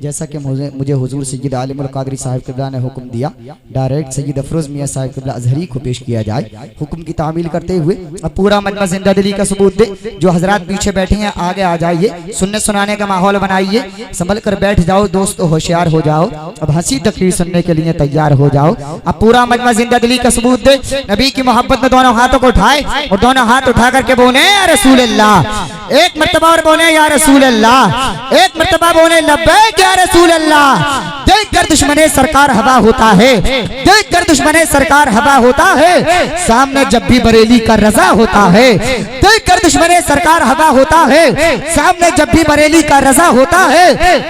جیسا کہ مجھے حضور سید عالم القادری صاحب قبلہ نے حکم دیا ڈائریکٹ سید افروز میاں صاحب قبلہ ازہری کو پیش کیا جائے حکم کی تعمیل کرتے ہوئے۔ اب پورا مجمع زندہ دلی کا ثبوت دے، جو حضرات پیچھے بیٹھے ہیں آگے آ جائیے، سننے سنانے کا ماحول بنائیے، سنبھل کر بیٹھ جاؤ دوست، ہوشیار ہو جاؤ، اب ہنسی تقریر سننے کے لیے تیار ہو جاؤ۔ اب پورا مجمع زندہ دلی کا ثبوت دے، نبی کی محبت میں دونوں ہاتھوں کو اٹھائے اور دونوں ہاتھ اٹھا کر کے بولے یا رسول اللہ، ایک مرتبہ اور بولے یا رسول اللہ، ایک مرتبہ بولے لبیک یا رسول اللہ۔ دیکھ کر دشمن سرکار ہوا ہوتا ہے، دیکھ کر دشمن سرکار ہوا ہوتا ہے، سامنے جب بھی بریلی کا رضا ہوتا ہے، دیکھ کر دشمن سرکار ہوا ہوتا ہے، سامنے جب بھی بریلی کا رضا ہوتا ہے۔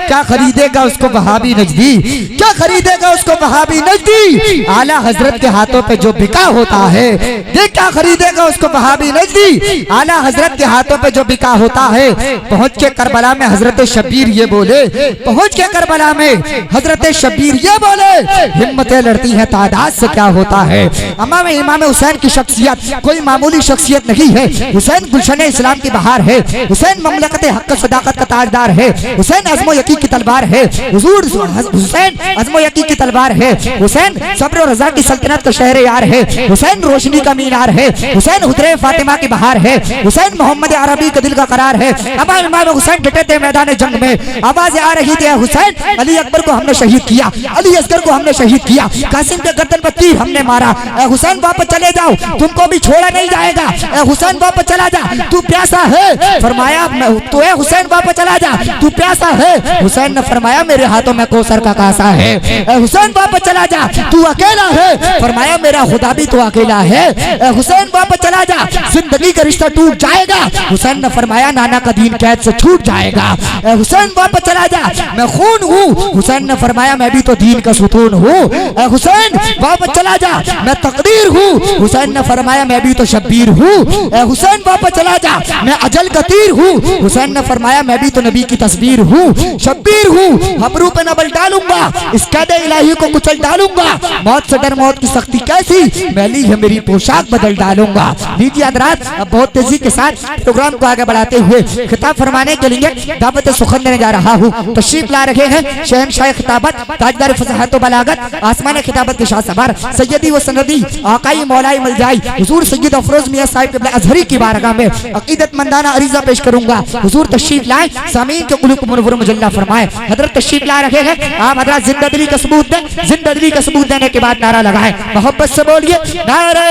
کیا خریدے گا اس کو وہابی نجدی، کیا خریدے گا اس کو وہابی نجدی، اعلیٰ حضرت کے ہاتھوں پہ جو بکا ہوتا ہے، دیکھ کیا خریدے گا اس کو وہابی نجدی، اعلیٰ حضرت کے ہاتھوں پہ جو بکا ہوتا ہے۔ پہنچ کے کربلا میں حضرت شبیر یہ بولے، پہنچ کے کربلا میں حضرت شبیر یہ بولے، ہمتیں لڑتی ہیں تعداد سے کیا ہوتا ہے۔ امام حسین کی شخصیت کوئی معمولی شخصیت نہیں ہے، حسین گلشن اسلام کی بہار ہے، حسین مملکت حق صداقت کا تاجدار ہے، حسین عزم و یقین کی تلوار ہے، حضور حسین عزم و یقین کی تلوار ہے، حسین صبر و رضا کی سلطنت کا شہر یار ہے، حسین روشنی کا مینار ہے، حسین حضرِ فاطمہ کی بہار ہے، حسین محمد عربی کا دل کا قرار ہے۔ امام حسین ڈٹے تھے میدان جنگ میں، آواز آ رہی تھی حسین علی اکبر کو ہم نے شہید کیا، علی اصغر کو ہم نے شہید کیا، قاسم کے گردن پر تیر ہم نے مارا، اے حسین واپس چلے جاؤ تم کو بھی چھوڑا نہیں جائے گا، اے حسین واپس چلا جا تو پیاسا ہے، فرمایا تو اے حسین واپس چلا جا تو پیاسا ہے، حسین نے فرمایا میرے ہاتھوں میں کوثر کا کاسا ہے، اے حسین واپس چلا جا تو اکیلا ہے، فرمایا میرا خدا بھی تو اکیلا ہے، اے حسین واپس چلا جا زندگی کا رشتہ ٹوٹ جائے گا، حسین نے فرمایا نانا کا دین قید سے چھوٹ جائے گا، اے حسین واپس چلا جا میں خون ہوں، حسین نے فرمایا میں بھی تو دین کا ستون ہوں، اے حسین واپس چلا جا میں تقدیر ہوں، حسین نے فرمایا میں بھی تو شبیر ہوں، اے حسین واپس چلا جا میں اجل کا تیر ہوں، حسین نے فرمایا میں بھی تو نبی کی تصویر ہوں، شبیر ہوں، ابرو پہ نبل ڈالوں گا اس قید الہی کو کچل ڈالوں گا، موت سے ڈر موت کی سختی کیسی میلی ہے میری پوشاک بدل ڈالوں گا۔ لیجیے حضرات اب بہت تیزی کے ساتھ پروگرام کو آگے بڑھاتے ہوئے خطاب فرمانے کے لیے دعوت سخن دینے جا رہا ہوں، تشریف لا رہے ہیں شہنشاہ خطابت تاجدار فصاحت و بلاغت آسمان خطابت کے شاہ سوار سیدی و سندی آقائی مولائی ملجائی حضور سید افروز میاں صاحب قبلہ ازہری کی بارگاہ میں عقیدت مندانہ عریضہ پیش کروں گا، حضور تشریف لائیں، سامعین کے قلوب کو منور مجلہ فرمائیں۔ حضرت تشریف لا رہے ہیں، آپ حضرات زندہ دلی کا ثبوت دیں، زندہ دلی کا ثبوت دینے کے بعد نعرہ لگائیں، محبت سے بولیے نعرہ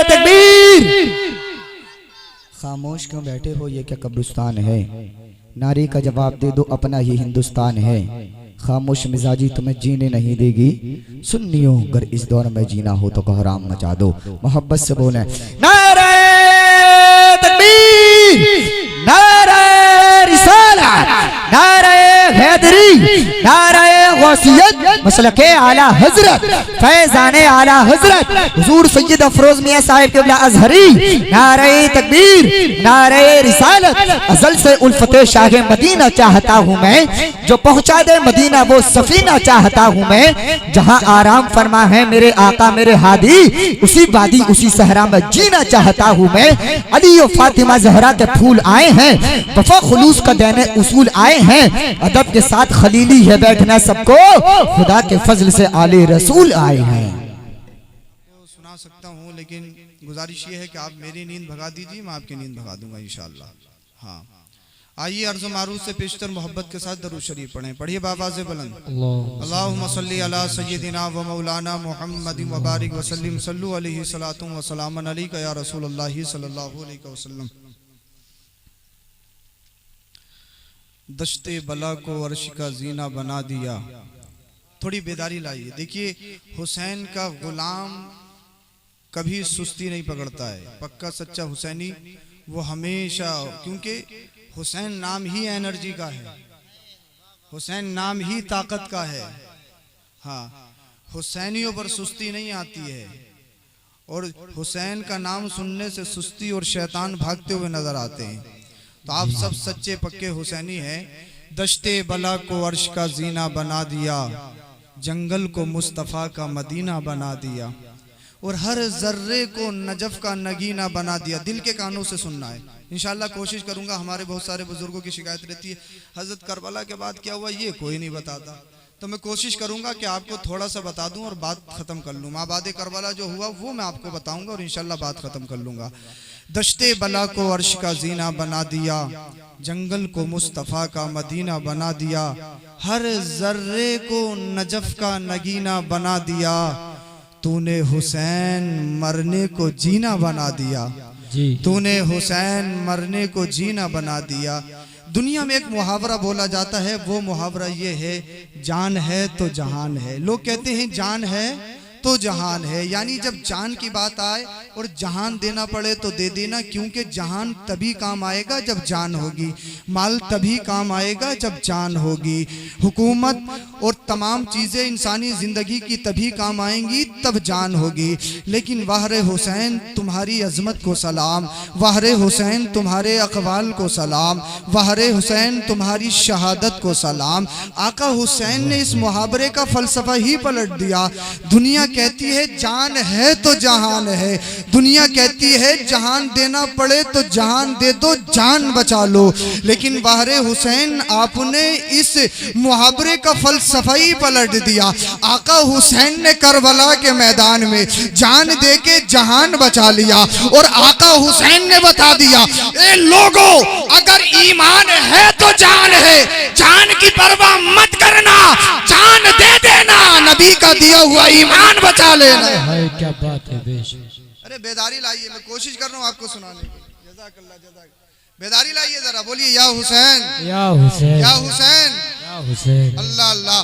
تکبیر۔ خاموش کیوں بیٹھے ہو، یہ کیا قبرستان ہے، نعرے کا جواب دے دو اپنا ہی ہندوستان ہے، خاموش مزاجی تمہیں جینے نہیں دے گی، سنیوں گر اس دور میں جینا ہو تو کوہرام مچا دو، محبت سے بولیں نعرہ تکبیر، نعرہ رسالت، نعرہ حیدری، نعرہ غوثیت، مسلک اعلیٰ حضرت، فیضان اعلیٰ حضرت حضور سید افروز میاں صاحب قبلہ ازہری، نعرہ تکبیر، نعرہ رسالت۔ ازل سے الفت شاہ مدینہ چاہتا ہوں میں، جو پہنچا دے مدینہ وہ سفینہ چاہتا ہوں میں، جہاں آرام فرما ہے میرے آقا میرے ہادی، اسی وادی اسی صحرا میں جینا چاہتا ہوں میں۔ علی و فاطمہ زہرا کے پھول آئے ہیں، وفا خلوص کا دین اصول آئے ہیں، ادب کے ساتھ خلیلی ہے بیٹھنا سب کو، خدا کے فضل سے آل رسول آئے ہیں۔ سنا سکتا ہوں لیکن گزارش یہ ہے کہ آپ میری نیند بھگا دیجیے، میں آپ کی نیند بھگا دوں گا انشاءاللہ۔ ہاں آئیے عرض و معروف سے پیشتر محبت کے ساتھ درود شریف پڑھیں، پڑھیے بآواز بلند اللہم صلی علی سیدنا و مولانا محمد و بارک وسلم، صلو علیہ صلاۃ و سلام علیک یا رسول اللہ صلی اللہ علیہ وسلم۔ دشت بلا کو عرش کا زینہ بنا دیا، تھوڑی بیداری لائیے۔ دیکھیے حسین کا غلام کبھی سستی نہیں پکڑتا ہے، پکا سچا حسینی وہ ہمیشہ، کیونکہ حسین نام ہی انرجی کا ہے، حسین نام ہی طاقت کا ہے۔ ہاں حسینیوں پر سستی نہیں آتی ہے، اور حسین کا نام سننے سے سستی اور شیطان بھاگتے ہوئے نظر آتے ہیں۔ تو آپ سب سچے پکے حسینی ہیں۔ دشت بلا کو عرش کا زینہ بنا دیا، جنگل کو مصطفیٰ کا مدینہ بنا دیا، اور ہر ذرے کو نجف کا نگینہ بنا دیا۔ دل کے کانوں سے سننا ہے، انشاءاللہ کوشش کروں گا. ہمارے بہت سارے بزرگوں کی شکایت رہتی ہے حضرت کربلا کے بعد کیا ہوا یہ کوئی نہیں بتاتا, تو میں کوشش کروں گا کہ آپ کو تھوڑا سا بتا دوں اور بات ختم کر لوں. آباد کربلا جو ہوا وہ میں آپ کو بتاؤں گا اور انشاءاللہ بات ختم کر لوں گا. دشت بلا کو عرش کا زینہ بنا دیا, جنگل کو مصطفیٰ کا مدینہ بنا دیا, ہر ذرے کو نجف کا نگینہ بنا دیا, تو نے حسین مرنے کو جینا بنا دیا, تو نے حسین مرنے کو جینا بنا دیا. دنیا میں ایک محاورہ بولا جاتا ہے, وہ محاورہ یہ ہے جان ہے تو جہان ہے. لوگ کہتے ہیں جان ہے تو جہان ہے, یعنی جب جان کی بات آئے اور جہان دینا پڑے تو دے دینا, کیونکہ جہان تبھی کام آئے گا جب جان ہوگی, مال تبھی کام آئے گا جب جان ہوگی, حکومت اور تمام چیزیں انسانی زندگی کی تبھی کام آئیں گی تب جان ہوگی. لیکن وہر حسین تمہاری عظمت کو سلام, وہر حسین تمہارے اقوال کو سلام, وہر حسین تمہاری شہادت کو سلام. آقا حسین نے اس محاورے کا فلسفہ ہی پلٹ دیا. دنیا کہتی ہے جان ہے تو جہان ہے, دنیا کہتی ہے جہان دینا پڑے تو جہان دے دو, جان بچا لو. لیکن وہر حسین آپ نے اس محاورے کا فلسفہ ہی پلٹ دیا. آقا حسین نے کربلا کے میدان میں جان دے کے جہان بچا لیا, اور آقا حسین نے بتا دیا اے لوگو اگر ایمان ہے تو جان ہے, جان کی پرواہ مت کرنا, جان دے دینا, نبی کا دیا ہوا ایمان بچا لینا. کیا بات ہے بیش. ارے بیداری لائیے, میں کوشش کر رہا ہوں آپ کو سنانے کی. جزاک اللہ جزاک. بیداری لائیے ذرا, بولیے یا حسین یا حسین یا حسین. یا حسین. اللہ اللہ.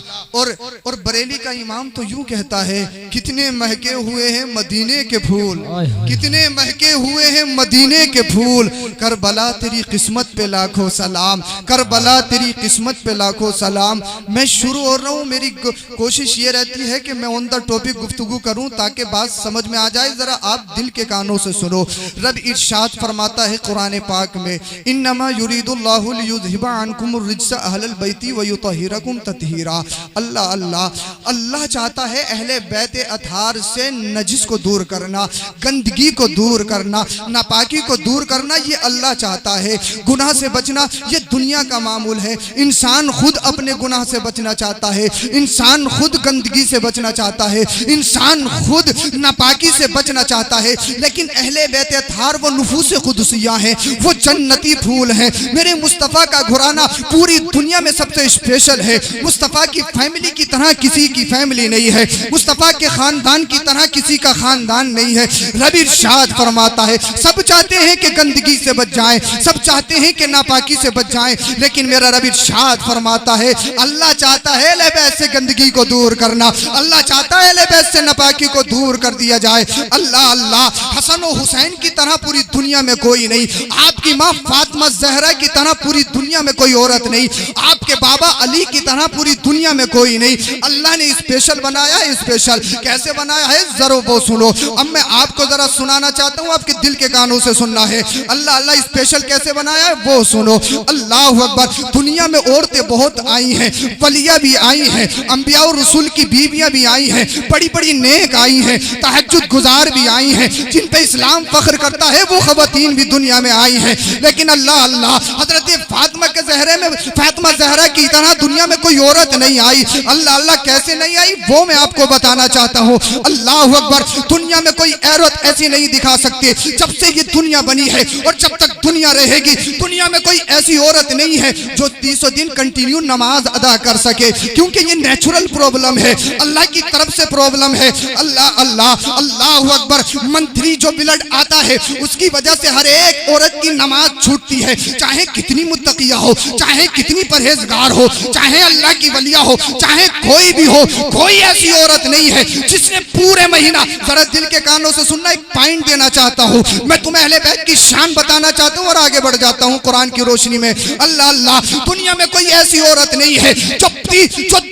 اور بریلی کا امام تو یوں کہتا ہے کتنے مہکے ہوئے ہیں مدینے کے پھول, کتنے مہکے ہوئے ہیں مدینے کے پھول. کربلا تیری قسمت پہ لاکھوں سلام, کربلا تیری قسمت پہ لاکھوں سلام. میں شروع ہو رہا ہوں, میری کوشش یہ رہتی ہے کہ میں آن دا ٹاپک گفتگو کروں تاکہ بات سمجھ میں آ جائے. ذرا آپ دل کے کانوں سے سنو. رب ارشاد فرماتا ہے قرآن پاک میں انما یرید اللہ لیذھب عنکم الرجس اہل البیت ویطہرکم تطہیرا. اللہ اللہ اللہ چاہتا ہے اہل بیت اطہار سے نجس کو دور کرنا, گندگی کو دور کرنا, ناپاکی کو دور کرنا, یہ اللہ چاہتا ہے. گناہ سے بچنا یہ دنیا کا معمول ہے. انسان خود اپنے گناہ سے بچنا چاہتا ہے, انسان خود گندگی سے بچنا چاہتا ہے, انسان خود ناپاکی سے بچنا چاہتا ہے. لیکن اہل بیت اطہار وہ نفوس قدسیہ ہیں, وہ جنتی پھول ہیں. میرے مصطفیٰ کا گھرانہ پوری دنیا میں سب سے اسپیشل ہے. مصطفیٰ کی فیملی کی طرح کسی کی فیملی نہیں ہے, مصطفیٰ کے خاندان کی طرح کسی کا خاندان نہیں ہے. رب ارشاد فرماتا ہے سب چاہتے ہیں کہ گندگی سے بچ جائیں, سب چاہتے ہیں کہ ناپاکی سے بچ جائیں, لیکن میرا رب ارشاد فرماتا ہے اللہ چاہتا ہے اہل بیت سے گندگی کو دور کرنا, اللہ چاہتا ہے اہل بیت سے ناپاکی کو دور کر دیا جائے. اللہ اللہ. حسن و حسین کی طرح پوری دنیا میں کوئی نہیں, آپ کی ماں فاطمہ زہرا کی طرح پوری دنیا میں کوئی عورت نہیں, آپ کے بابا علی کی طرح پوری دنیا میں کوئی نہیں. اللہ نے اسپیشل بنایا ہے. اسپیشل کیسے بنایا ہے ذرا وہ سنو. اب میں آپ کو ذرا سنانا چاہتا ہوں, آپ کے دل کے کانوں سے سننا ہے. اللہ اللہ اسپیشل کیسے بنایا ہے وہ سنو. اللہ اکبر. دنیا میں عورتیں بہت آئی ہیں, ولیہ بھی آئی ہیں, انبیاء اور رسول کی بیویاں بھی آئی ہیں, بڑی بڑی نیک آئی ہیں, تہجد گزار بھی آئی ہیں, جن پہ اسلام فخر کرتا ہے وہ خواتین بھی دنیا میں آئی ہیں. لیکن اللہ اللہ حضرت فاطمہ کے زہرے میں فاطمہ زہرا کی طرح دنیا میں کوئی عورت نہیں آئی. اللہ اللہ کیسے نہیں آئی وہ میں آپ کو بتانا چاہتا ہوں. اللہ اکبر. دنیا میں کوئی عورت ایسی نہیں دکھا سکتے. جب سے یہ دنیا بنی ہے اور جب تک دنیا رہے گی دنیا میں کوئی ایسی عورت نہیں ہے جو 300 دن کنٹینیو نماز ادا کر سکے, کیونکہ یہ نیچرل پرابلم ہے, اللہ کی طرف سے پرابلم ہے. اللہ اللہ. اللہ اکبر. منتھلی جو بلڈ آتا ہے اس کی وجہ سے ہر ایک عورت کی نماز چھوٹتی ہے, چاہے کتنی متقیہ ہو, چاہے کتنی پرہیزگار ہو, چاہے اللہ کی ولیہ ہو, چاہے کوئی بھی ہو. کوئی ایسی عورت نہیں ہے جس نے پورے مہینہ. ذرا دل کے کانوں سے سننا, ایک پوائنٹ دینا چاہتا ہوں میں تمہیں, اہل بیت کی شان بتانا چاہتا ہوں اور آگے بڑھ جاتا ہوں قرآن کی روشنی میں. اللہ اللہ. دنیا میں کوئی ایسی عورت نہیں ہے جو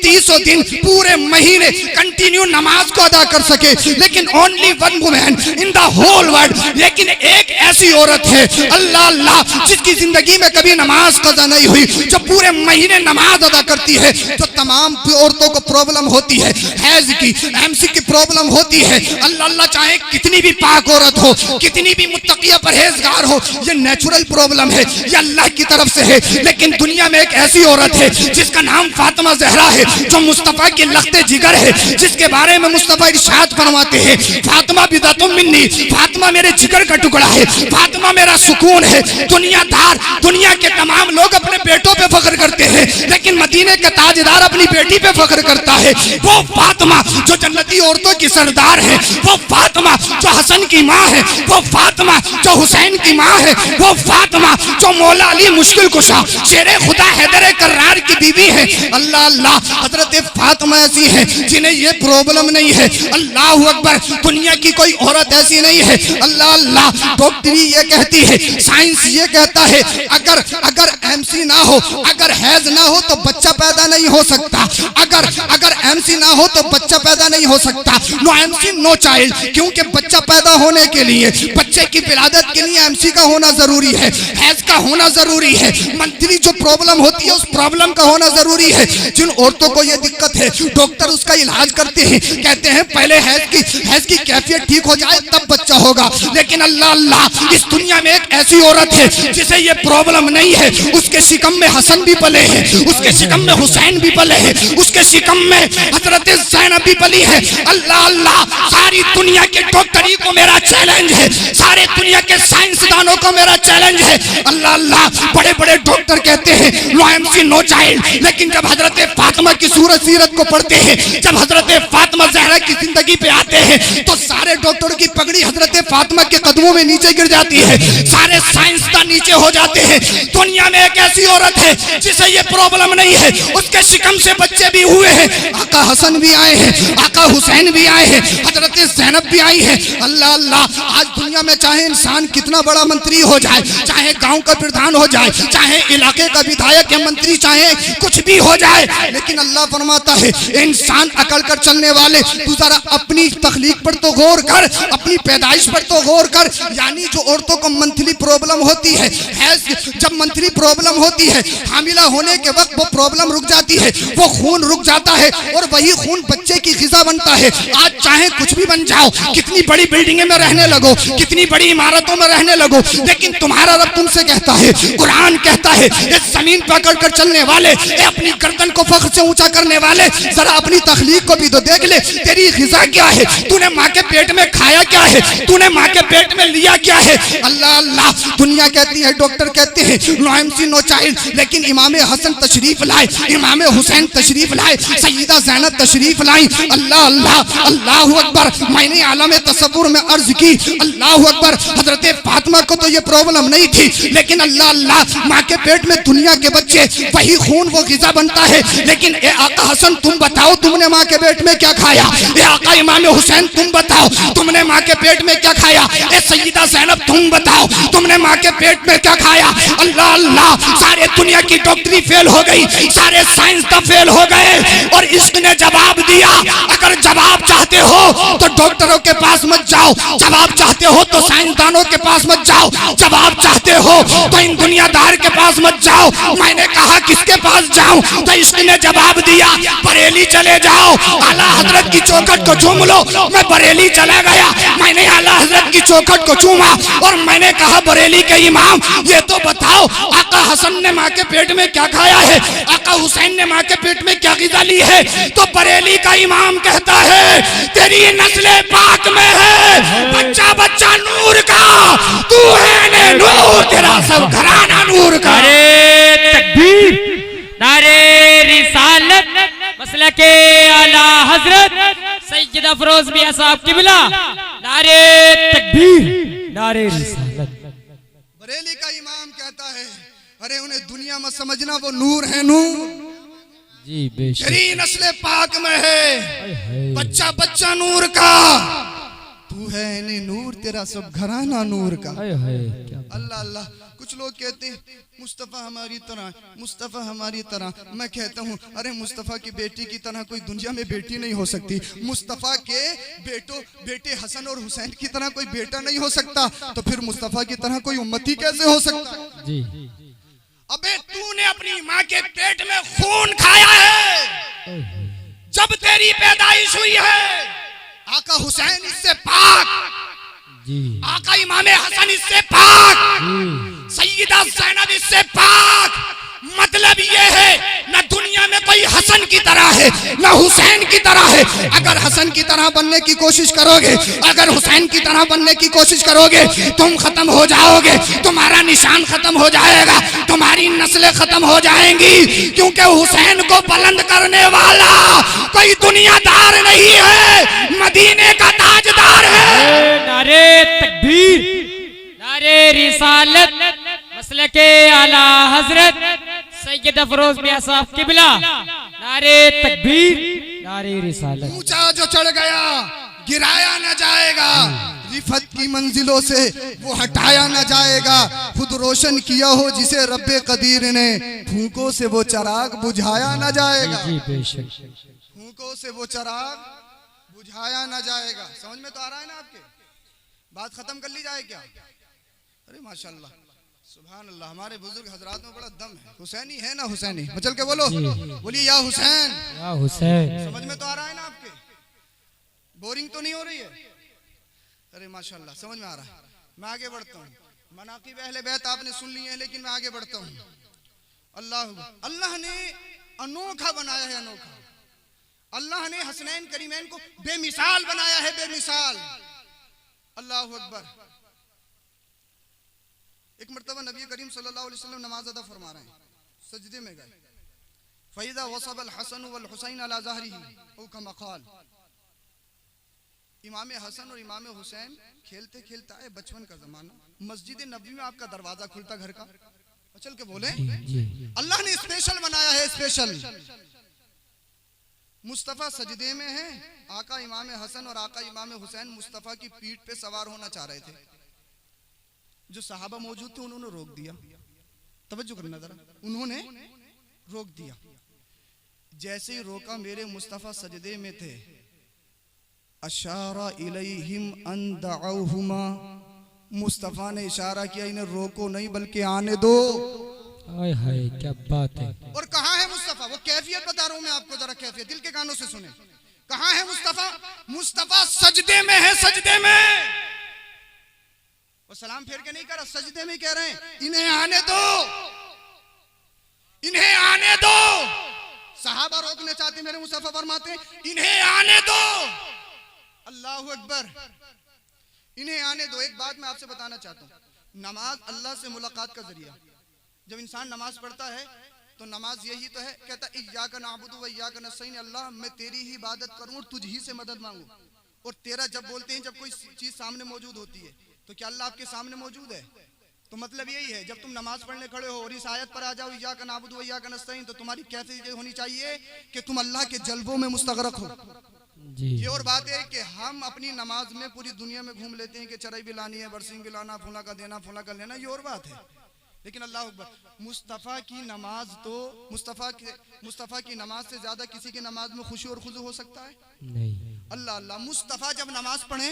300 دن پورے مہینے کنٹینیو نماز کو ادا کر سکے, لیکن only one woman in the whole world. لیکن ایک ایسی عورت ہے اللہ اللہ جس کی زندگی میں کبھی نماز قضا نہیں ہوئی, جو پورے مہینے نماز بنیاد ادا کرتی ہے. جو تمام عورتوں کو پرابلم ہوتی ہے حیض کی, MC کی پرابلم ہوتی ہے, اللہ چاہے کتنی بھی پاک عورت ہو, کتنی بھی متقیہ پرہیزگار ہو, یہ نیچرل پرابلم ہے, یہ اللہ کی طرف سے ہے. لیکن دنیا میں ایک ایسی عورت ہے جس کا نام فاطمہ زہرا ہے, جو مصطفیٰ کی لخت جگر ہے, جس کے بارے میں مصطفیٰ ارشاد فرماتے ہیں فاطمہ بضعۃ منی, فاطمہ میرے جگر کا ٹکڑا ہے, فاطمہ میرا سکون ہے. دنیا کے تمام لوگ اپنے بیٹوں پہ فخر کرتے ہیں, لیکن مدینے کا تاجدار اپنی بیٹی پہ فخر کرتا ہے. وہ فاطمہ جو جنتی عورتوں کی سردار ہے, وہ فاطمہ جو حسن کی ماں ہے, وہ فاطمہ جو حسین کی ماں ہے, وہ فاطمہ جو مولا علی مشکل کشا شیر خدا حیدر کرار کی بیوی ہے. اللہ حضرت فاطمہ ایسی ہے جنہیں یہ پرابلم نہیں ہے. اللہ اکبر, دنیا کی کوئی عورت ایسی نہیں ہے. اللہ ڈاکٹری یہ کہتی ہے, سائنس یہ کہتا ہے اگر MC نہ ہو, اگر حیض نہ ہو تو بچہ پیدا نہیں ہو سکتا. اگر MC نہ ہو تو بچہ پیدا نہیں ہو سکتا. نو MC نو چائلڈ, کیونکہ بچہ پیدا ہونے کے لیے, بچے کی ولادت کے لیے MC کا ہونا ضروری ہے, حیض کا ہونا ضروری ہے, منتھلی جو پرابلم ہوتی ہے اس پرابلم کا ہونا ضروری ہے. جن عورتوں کو یہ دقت ہے ڈاکٹر اس کا علاج کرتے ہیں, کہتے ہیں پہلے حیض کی کیفیت ٹھیک ہو جائے تب بچہ ہوگا. لیکن اللہ اس دنیا میں ایک ایسی عورت ہے جسے یہ پرابلم نہیں ہے. اس کے شکم میں حسن بھی پلے ہیں, اس کے شکم میں حسین بھی پلے ہیں, اس کے شکم میں حضرت زینب بھی پلی ہے. اللہ ساری دنیا کے ڈاکٹری کو میرا چیلنج ہے, سارے دنیا کے سائنسدانوں کو میرا چیلنج ہے. اللہ بڑے بڑے ڈاکٹر کہتے ہیں نو MC نو چائلڈ, لیکن جب حضرت فاطمہ کی سیرت کو پڑھتے ہیں, جب حضرت فاطمہ زہرا کی زندگی پہ آتے ہیں تو سارے ڈاکٹر کی پگڑی حضرت فاطمہ کے قدموں میں نیچے گر جاتی ہے, سارے سائنسدان نیچے ہو جاتے ہیں. دنیا میں ایک ایسی عورت ہے جسے یہ پرابلم نہیں ہے, اس کے شکم سے بچے بھی ہوئے ہیں. آقا حسن بھی آئے ہیں, آقا حسین بھی آئے ہیں, حضرت زینب بھی آئی ہے. اللہ آج دنیا میں چاہے انسان کتنا بڑا منتری ہو جائے, چاہے گاؤں کا پردھان ہو جائے, چاہے علاقے کا ودھایک یا منتری, چاہے کچھ بھی ہو جائے, لیکن اللہ فرماتا ہے انسان اکڑ کر چلنے والے, تو ذرا اپنی تخلیق پر تو غور کر, اپنی پیدائش پر تو غور کر. یعنی جو عورتوں کو منتھلی پرابلم ہوتی ہے, جب منتھلی پرابلم ہوتی ہے, حاملہ ہونے کے وقت وہ پرابلم رک جاتی ہے, وہ خون رک جاتا ہے اور وہی خون بچے کی غذا بنتا ہے. آج چاہے کچھ بھی بن جاؤ, کتنی بڑی بلڈنگیں میں رہنے لگو, کتنی بڑی عمارتوں میں رہنے لگو, لیکن تمہارا رب تم سے کہتا ہے, قرآن کہتا ہے, اس زمین پہ اکڑ کر چلنے والے, اپنی گردن کو فخر سے اونچا کرنے والے, ذرا اپنی تخلیق کو بھی تو دیکھ لے. تیری غذا کیا ہے, تو نے ماں کے پیٹ میں کھایا کیا ہے, تو نے ماں کے پیٹ میں لیا کیا ہے. اللہ دنیا کہتی ہے, ڈاکٹر کہتے ہیں نو MC نو چائلڈ, لیکن امام حسن تشریف لائے, امام حسین تشریف لائے, سیدہ زینب تشریف لائیں. اللہ اکبر. میں نے عالم تصور میں عرض کی, اللہ اکبر, حضرت فاطمہ کو تو یہ پرابلم نہیں تھی, لیکن اللہ ماں کے پیٹ میں دنیا کے بچے, وہی خون وہ غذا بنتا ہے. لیکن اے آقا حسن تم بتاؤ تم نے ماں کے پیٹ میں کیا کھایا, اے آقا امام حسین تم بتاؤ تم نے ماں کے پیٹ میں کیا کھایا, اے سیدہ زینب تم بتاؤ تم نے ماں کے پیٹ میں کیا کھایا. اللہ سارے دنیا کی ڈاکٹری فیل ہو گئی, سارے سائنس دا فیل ہو گئے, اور عشق نے جواب دیا. اگر جواب چاہتے ہو تو ڈاکٹروں کے پاس مت جاؤ, جواب چاہتے ہو تو سائنسدانوں کے پاس مت جاؤ, جواب چاہتے ہو تو ان دنیا دار کے پاس مت جاؤ. میں نے کہا کس کے پاس جاؤں, تو عشق نے جواب دیا بریلی چلے جاؤ, اعلیٰ حضرت کی چوکھٹ کو چوم لو. میں بریلی چلا گیا, میں نے اعلیٰ حضرت کی چوکھٹ کو چوما اور میں نے کہا بریلی کے امام یہ تو بتاؤ آقا حسن نے ماں کے پیٹ میں کیا کھایا ہے, آقا حسین نے ماں کے پیٹ میں کیا غذا لی ہے. تو بریلی کا امام کہتا ہے تیری نسل پاک میں ہے بچہ بچہ نور کا, تو ہے نور تیرا سب گھرانہ نور کا. نعرے تکبیر, نعرے رسالت, مسلک اعلیٰ حضرت سید افروز میاں صاحب قبلہ. نعرے تکبیر, نعرے رسالت. بریلی کا امام کہتا ہے ارے انہیں دنیا میں سمجھنا وہ نور ہے, نور جی بے شک. تیری نسل پاک میں ہے بچہ بچہ نور کا, تو ہے نور تیرا سب گھرانہ نور کا. اللہ کچھ لوگ کہتے ہیں مصطفیٰ ہماری طرح, مصطفیٰ ہماری طرح. میں کہتا ہوں ارے مصطفیٰ کی بیٹی کی طرح کوئی دنیا میں بیٹی نہیں ہو سکتی, مصطفیٰ کے بیٹے حسن اور حسین کی طرح کوئی بیٹا نہیں ہو سکتا, تو پھر مصطفیٰ کی طرح کوئی امتی کیسے ہو سکتا. جی ابے تو نے اپنی ماں کے پیٹ میں خون کھایا ہے جب تیری پیدائش ہوئی ہے. آقا حسین اس سے پاک, جی آقا امام حسن اس سے پاک, سیدہ زینب اس سے پاک. مطلب یہ ہے نہ دنیا میں کوئی حسن کی طرح ہے نہ حسین کی طرح ہے. اگر حسن کی طرح بننے کی کوشش کرو گے, اگر حسین کی طرح بننے کی کوشش کرو گے, تم ختم ہو جاؤ گے, تمہارا نشان ختم ہو جائے گا, تمہاری نسلیں ختم ہو جائیں گی. کیونکہ حسین کو بلند کرنے والا کوئی دنیا دار نہیں ہے, مدینے کا تاجدار ہے. نعرے تکبیر, نعرے رسالت, مسلک اعلی حضرت سید افروز میاں صاحب قبلہ. نعرے تکبیر, نعرے رسالت. اونچا جو چڑھ گیا گرایا نہ جائے گا, رفت کی منزلوں سے وہ ہٹایا نہ جائے گا. خود روشن کیا ہو جسے رب قدیر نے, پھونکوں سے وہ چراغ بجھایا نہ جائے گا. جی بے شک. پھونکوں سے وہ چراغ بجھایا نہ جائے گا. سمجھ میں تو آ رہا ہے نا آپ کے؟ بات ختم کر لی جائے کیا؟ ارے ماشاءاللہ سبحان اللہ, ہمارے بزرگ حضرات میں بڑا دم ہے. حسینی ہے نا حسینی؟ مچل کے بولو, بولیے یا حسین. یا حسین. سمجھ میں تو آ رہا ہے نا آپ کے؟ بورنگ تو نہیں ہو رہی ہے؟ ارے ماشاءاللہ سمجھ میں آ رہا ہے. میں آگے بڑھتا ہوں. مناقب اہل بیت آپ نے سن لی ہیں, لیکن میں آگے بڑھتا ہوں. اللہ نے انوکھا بنایا ہے, انوکھا. اللہ نے حسنین کریمین کو بے مثال بنایا ہے, بے مثال. اللہ اکبر. ایک مرتبہ نبی کریم صلی اللہ علیہ وسلم نماز ادا فرما رہے ہیں, سجدے میں گئے. فَإِذَا وَصَبَ الْحَسَنُ وَالْحُسَيْنَ عَلَى ظَهْرِهِ او كما قال. امام حسن اور امام حسین کھیلتے کھیلتا ہے, بچپن کا زمانہ, مسجد نبوی میں آپ کا دروازہ کھلتا گھر کا. چل کے بولیں, اللہ نے اسپیشل بنایا ہے, اسپیشل. مصطفیٰ سجدے میں ہیں, آقا امام حسن اور آقا امام حسین مصطفیٰ کی پیٹھ پہ سوار ہونا چاہ رہے تھے. جو صحابہ موجود تھے انہوں نے روک دیا. توجہ کرنا ذرا, انہوں نے روک دیا. جیسے ہی روکا, میرے مصطفیٰ سجدے میں تھے. اشار الیہم ان دعوہما, مصطفیٰ نے اشارہ کیا انہیں روکو نہیں بلکہ آنے دو. ہائے ہائے کیا بات ہے. اور کہاں ہے مصطفیٰ؟ وہ کیفیت بتا رہا ہوں میں آپ کو, ذرا کیفیت دل کے کانوں سے سنیں. کہاں ہے مصطفیٰ؟ مصطفیٰ سجدے میں ہے, سجدے میں. وہ سلام پھیر کے نہیں کہہ رہا, سجدے میں کہہ رہے ہیں انہیں آنے دو, انہیں آنے دو. صحابہ روکنے چاہتے, میرے مصطفیٰ فرماتے ہیں انہیں آنے دو. اللہ اکبر, انہیں آنے دو. ایک بات میں آپ سے بتانا چاہتا ہوں, نماز اللہ سے ملاقات کا ذریعہ. جب انسان نماز پڑھتا ہے تو نماز یہی تو ہے, کہتا ایاک نعبد و ایاک نستعین, اللہ میں تیری ہی عبادت کروں اور تجھ ہی سے مدد مانگوں. اور تیرا جب بولتے ہیں, جب کوئی چیز سامنے موجود ہوتی ہے تو کیا اللہ آپ کے سامنے موجود ہے؟ تو مطلب یہی ہے, جب تم نماز پڑھنے کھڑے ہو اور اس آیت پر آ جاؤ ایاک نعبد و ایاک نستعین, تو تمہاری کیفیت یہ ہونی چاہیے کہ تم اللہ کے جلووں میں مستغرق ہو. جی یہ اور بات ہے کہ ہم اپنی نماز میں پوری دنیا میں گھوم لیتے ہیں کہ چرائی بھی لانی ہے, برسنگ بھی لانا, پھولا کا دینا, پھولا کا لینا, یہ اور بات ہے. لیکن اللہ اکبر, مصطفیٰ کی نماز تو مصطفیٰ کی نماز سے زیادہ کسی کی نماز میں خوشی اور خضوع ہو سکتا ہے؟ نہیں. اللہ اللہ. مصطفیٰ جب نماز پڑھیں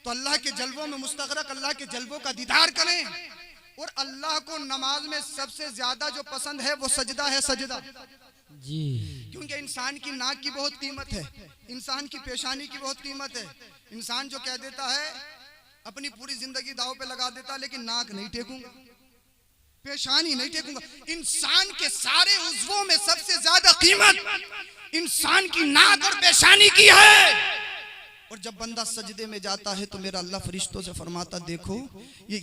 تو اللہ کے جلووں میں مستغرق, اللہ کے جلووں کا دیدار کریں. اور اللہ کو نماز میں سب سے زیادہ جو پسند ہے وہ سجدہ ہے, سجدہ. جی کیونکہ انسان کی ناک کی بہت قیمت ہے, انسان کی پیشانی کی بہت قیمت ہے. انسان جو کہہ دیتا ہے اپنی پوری زندگی داؤ پہ لگا دیتا, لیکن ناک نہیں ٹیکوں گا, پیشانی نہیں ٹیکوں گا. انسان کے سارے عضووں میں سب سے زیادہ قیمت انسان کی ناک اور پیشانی کی ہے. اور جب بندہ سجدے میں جاتا ہے تو میرا اللہ فرشتوں سے فرماتا, دیکھو یہ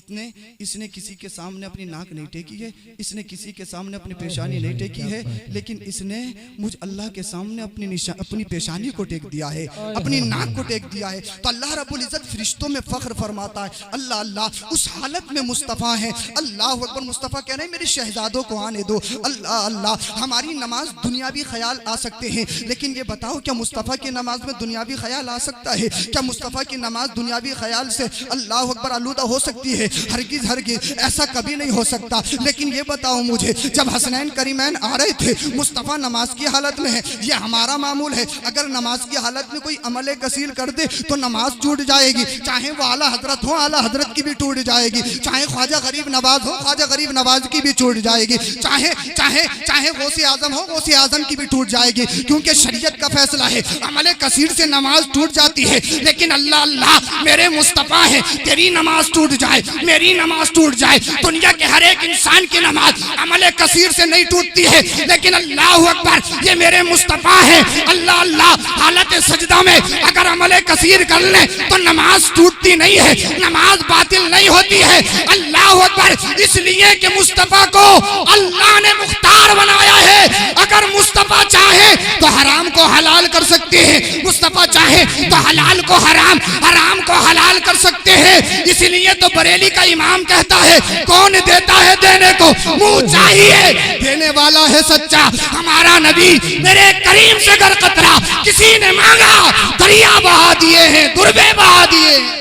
اس نے کسی کے سامنے اپنی ناک نہیں ٹیکی ہے, اس نے کسی کے سامنے اپنی پیشانی نہیں ٹیکی ہے, لیکن اس نے مجھ اللہ کے سامنے اپنی پیشانی کو ٹیک دیا ہے, اپنی ناک کو ٹیک دیا ہے. تو اللہ رب العزت فرشتوں میں فخر فرماتا ہے, اللہ اللہ اس حالت میں مصطفیٰ ہیں. اللہ اکبر. مصطفیٰ کہہ رہے ہیں میرے شہزادوں کو آنے دو. اللہ اللہ. ہماری نماز دنیاوی خیال آ سکتے ہیں, لیکن یہ بتاؤ کیا مصطفیٰ کی نماز میں دنیاوی خیال آ سکتا سکتا ہے؟ کیا مصطفیٰ کی نماز دنیاوی خیال سے اللہ اکبر آلودہ ہو سکتی ہے؟ ہرگز ہرگز، ایسا کبھی نہیں ہو سکتا۔ لیکن یہ بتاؤ مجھے، جب حسنین کریمین آ رہے تھے، مصطفیٰ نماز کی حالت میں ہے، یہ ہمارا معمول ہے، اگر نماز کی حالت میں کوئی عمل کثیر کر دے تو نماز ٹوٹ جائے گی، چاہے وہ اعلیٰ حضرت ہو، اعلیٰ حضرت کی بھی ٹوٹ جائے گی، چاہے خواجہ غریب نواز ہو، خواجہ غریب نواز کی بھی ٹوٹ جائے گی، چاہے غوث اعظم ہو، غوث اعظم کی بھی ٹوٹ جائے گی، کیونکہ شریعت کا فیصلہ ہے عمل کثیر سے نماز ٹوٹ جاتی ہے۔ لیکن اللہ میرے مصطفیٰ ہے، تیری نماز ٹوٹ جائے، میری نماز ٹوٹ جائے، دنیا کے ہر ایک انسان کی نماز عمل کثیر سے نہیں ٹوٹتی ہے، لیکن اللہ اکبر، یہ میرے مصطفیٰ ہے، اللہ حالت سجدہ میں اگر عمل کثیر کر لیں تو نماز ٹوٹتی نہیں ہے، نماز باطل نہیں ہوتی ہے۔ اللہ اکبر، اس لیے کہ مصطفیٰ کو اللہ نے مختار بنایا ہے، اگر مصطفیٰ چاہے تو حرام کو حلال کر سکتے ہیں، مصطفیٰ چاہے تو حلال کو حرام، حرام کو حلال کر سکتے ہیں۔ اس لیے تو بریلی کا امام کہتا ہے، کون دیتا ہے دینے کو منہ چاہیے، دینے والا ہے سچا ہمارا نبی، میرے کریم سے گر قطرہ کسی نے مانگا، دریا بہا دیے ہیں، دربے بہا دیے ہیں۔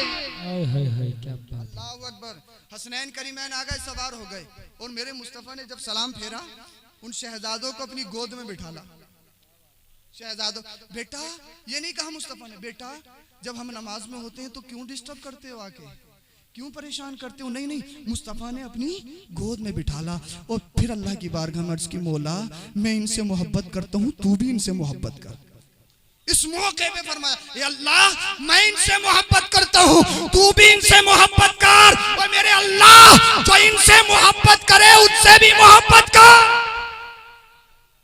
کیا بات ہے۔ اللہ اکبر، حسنین کریمین آ گئے، سوار ہو گئے، اور میرے مصطفیٰ نے جب سلام پھیرا، ان شہزادوں کو اپنی گود میں بٹھالا۔ شہزادوں، بیٹا، یہ نہیں کہا مصطفیٰ نے، بیٹا جب ہم نماز میں ہوتے ہیں تو کیوں ڈسٹرب کرتے ہو، آ کے کیوں پریشان کرتے ہو؟ نہیں، مصطفیٰ نے اپنی گود میں بٹھالا، اور پھر اللہ کی بارگاہ میں عرض کی، مولا میں ان سے محبت کرتا ہوں، تو بھی ان سے محبت کر۔ اس موقع پہ فرمایا، اے اللہ میں ان سے محبت کرتا ہوں، تو بھی ان سے محبت کر، اور میرے اللہ جو ان سے محبت کرے ان سے بھی محبت کر۔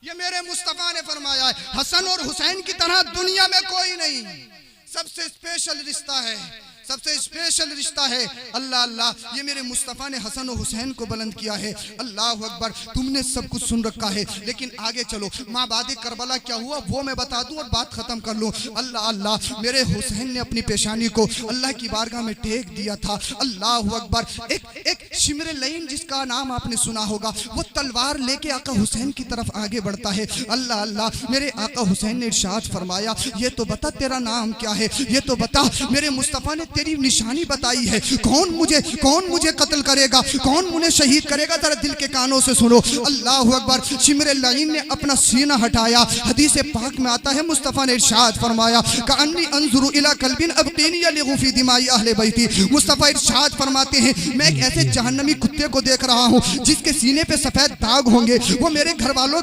یہ میرے مصطفیٰ نے فرمایا ہے، حسن اور حسین کی طرح دنیا میں کوئی نہیں، سب سے اسپیشل رشتہ ہے، سب سے اسپیشل رشتہ ہے۔ اللہ، یہ میرے مصطفیٰ نے حسن و حسین کو بلند کیا ہے۔ اللہ اکبر، تم نے سب کچھ سن رکھا ہے، لیکن آگے چلو، ماں بعد کربلا کیا ہوا وہ میں بتا دوں اور بات ختم کر لوں۔ اللہ، میرے حسین نے اپنی پیشانی کو اللہ کی بارگاہ میں ٹیک دیا تھا۔ اللہ اکبر، ایک شمر لعین جس کا نام آپ نے سنا ہوگا، وہ تلوار لے کے آقا حسین کی طرف آگے بڑھتا ہے۔ اللہ، میرے آقا حسین نے ارشاد فرمایا، یہ تو بتا تیرا نام کیا ہے، یہ تو بتا۔ میرے مصطفیٰ نے تیری نشانی بتائی ہے، کون مجھے قتل کرے گا، کون مجھے شہید کرے گا، ذرا دل کے کانوں سے سنو۔ اللہ اکبر، شمر لعین نے اپنا سینہ ہٹایا، حدیث پاک میں آتا ہے مصطفیٰ نے ارشاد فرمایا، کأنی انظر الی کلب ابقینی یلغ فی دماء اہل بیتی۔ مصطفیٰ ارشاد فرماتے ہیں، میں ایک ایسے جہنمی کتے کو دیکھ رہا ہوں جس کے سینے پہ سفید داغ ہوں گے، وہ میرے گھر والوں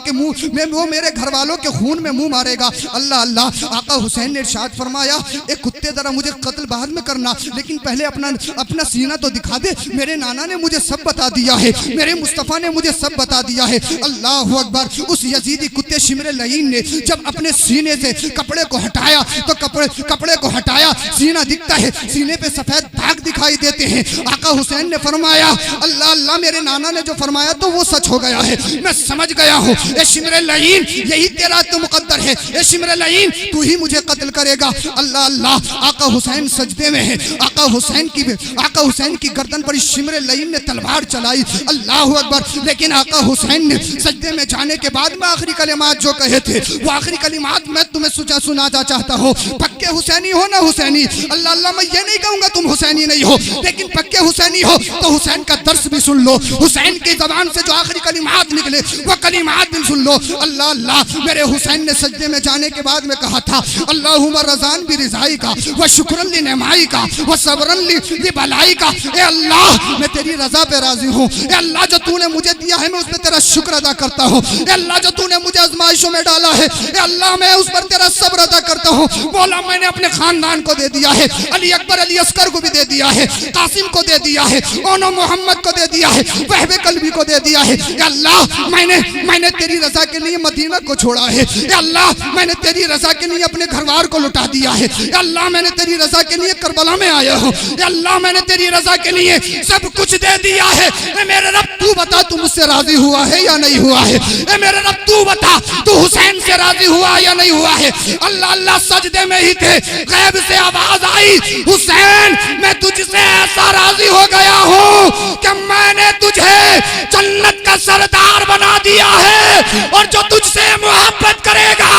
کے خون میں منہ مارے گا۔ اللہ، آقا حسین نے ارشاد فرمایا، ایک کتے ذرا مجھے قتل بعد میں کرنا، لیکن پہلے اپنا سینہ تو دکھا دے، میرے نانا نے مجھے سب بتا دیا ہے، میرے مصطفیٰ نے مجھے سب بتا دیا ہے۔ اللہ اکبر، اس یزیدی کتے شمر لعین نے جب اپنے سینے سے کپڑے کو ہٹایا تو کپڑے کو ہٹایا، سینہ دکھتا ہے، سینے پہ سفید داغ دکھائی دیتے ہیں۔ آقا حسین نے فرمایا، اللہ، میرے نانا نے جو فرمایا تو وہ سچ ہو گیا ہے، میں سمجھ گیا ہوں، اے شمر لعین یہی تیرا تو مقدر ہے، اے شمر لعین تو ہی مجھے قتل کرے گا۔ اللہ، آقا حسین سجدے میں ہے، آقا حسین کی گردن پر شمر لعین نے تلوار چلائی۔ اللہ اکبر، لیکن آقا حسین نے سجدے میں جانے کے بعد میں آخری کلمات جو کہے تھے وہ آخری کلمات میں تمہیں سنانا چاہتا ہوں۔ پکے حسینی ہو نہ حسینی، اللہ، میں یہ نہیں کہوں گا تم حسینی نہیں ہو، لیکن پکے حسینی ہو تو حسین کا درس بھی سن لو، حسین کی زبان سے جو آخری کلمات نکلے وہ کلمات بھی سن لو۔ اللہ، میرے حسین نے سجدے میں جانے کے بعد میں کہا تھا، اللہم رضان برضائی کا و شکرن لنعمائی کا و صبرن لبلائی کا، اے اللہ میں تیری رضا پہ راضی ہوں، اے اللہ جو تو نے مجھے دیا ہے میں اس پہ تیرا شکر ادا کرتا ہوں، اے اللہ جو تو نے مجھے آزمائشوں میں ڈالا ہے، اے اللہ میں اس پر تیرا صبر ادا کرتا ہوں۔ مولا میں نے اپنے خاندان کو دے دیا ہے، علی اکبر علی اصغر کو بھی دے دیا ہے، قاسم کو دے دیا ہے، اونو محمد کو دے دیا ہے، وہب قلبی کو دے دیا ہے۔ اے اللہ میں نے تیری رضا کے لیے مدینہ کو چھوڑا ہے، اے اللہ میں نے تیری رضا کے لیے اپنے گھر وار کو لٹا دیا ہے، اے اللہ میں نے تیری رضا کے لیے کربلا میں آیا ہوں، اے اللہ میں نے تیری رضا کے لیے سب کچھ دے دیا ہے۔ اے میرے رب تو بتا تو مجھ سے راضی ہوا ہے یا نہیں ہوا ہے، اے میرے رب تو بتا تو حسین سے راضی ہوا یا نہیں ہوا ہے۔ اللہ سجدے میں ہی تھے، غیب سے آواز آئی، حسین میں تجھ سے ایسا راضی ہو گیا ہوں کہ میں نے تجھے جنت کا سردار بنا دیا ہے، اور جو تجھ سے محبت کرے گا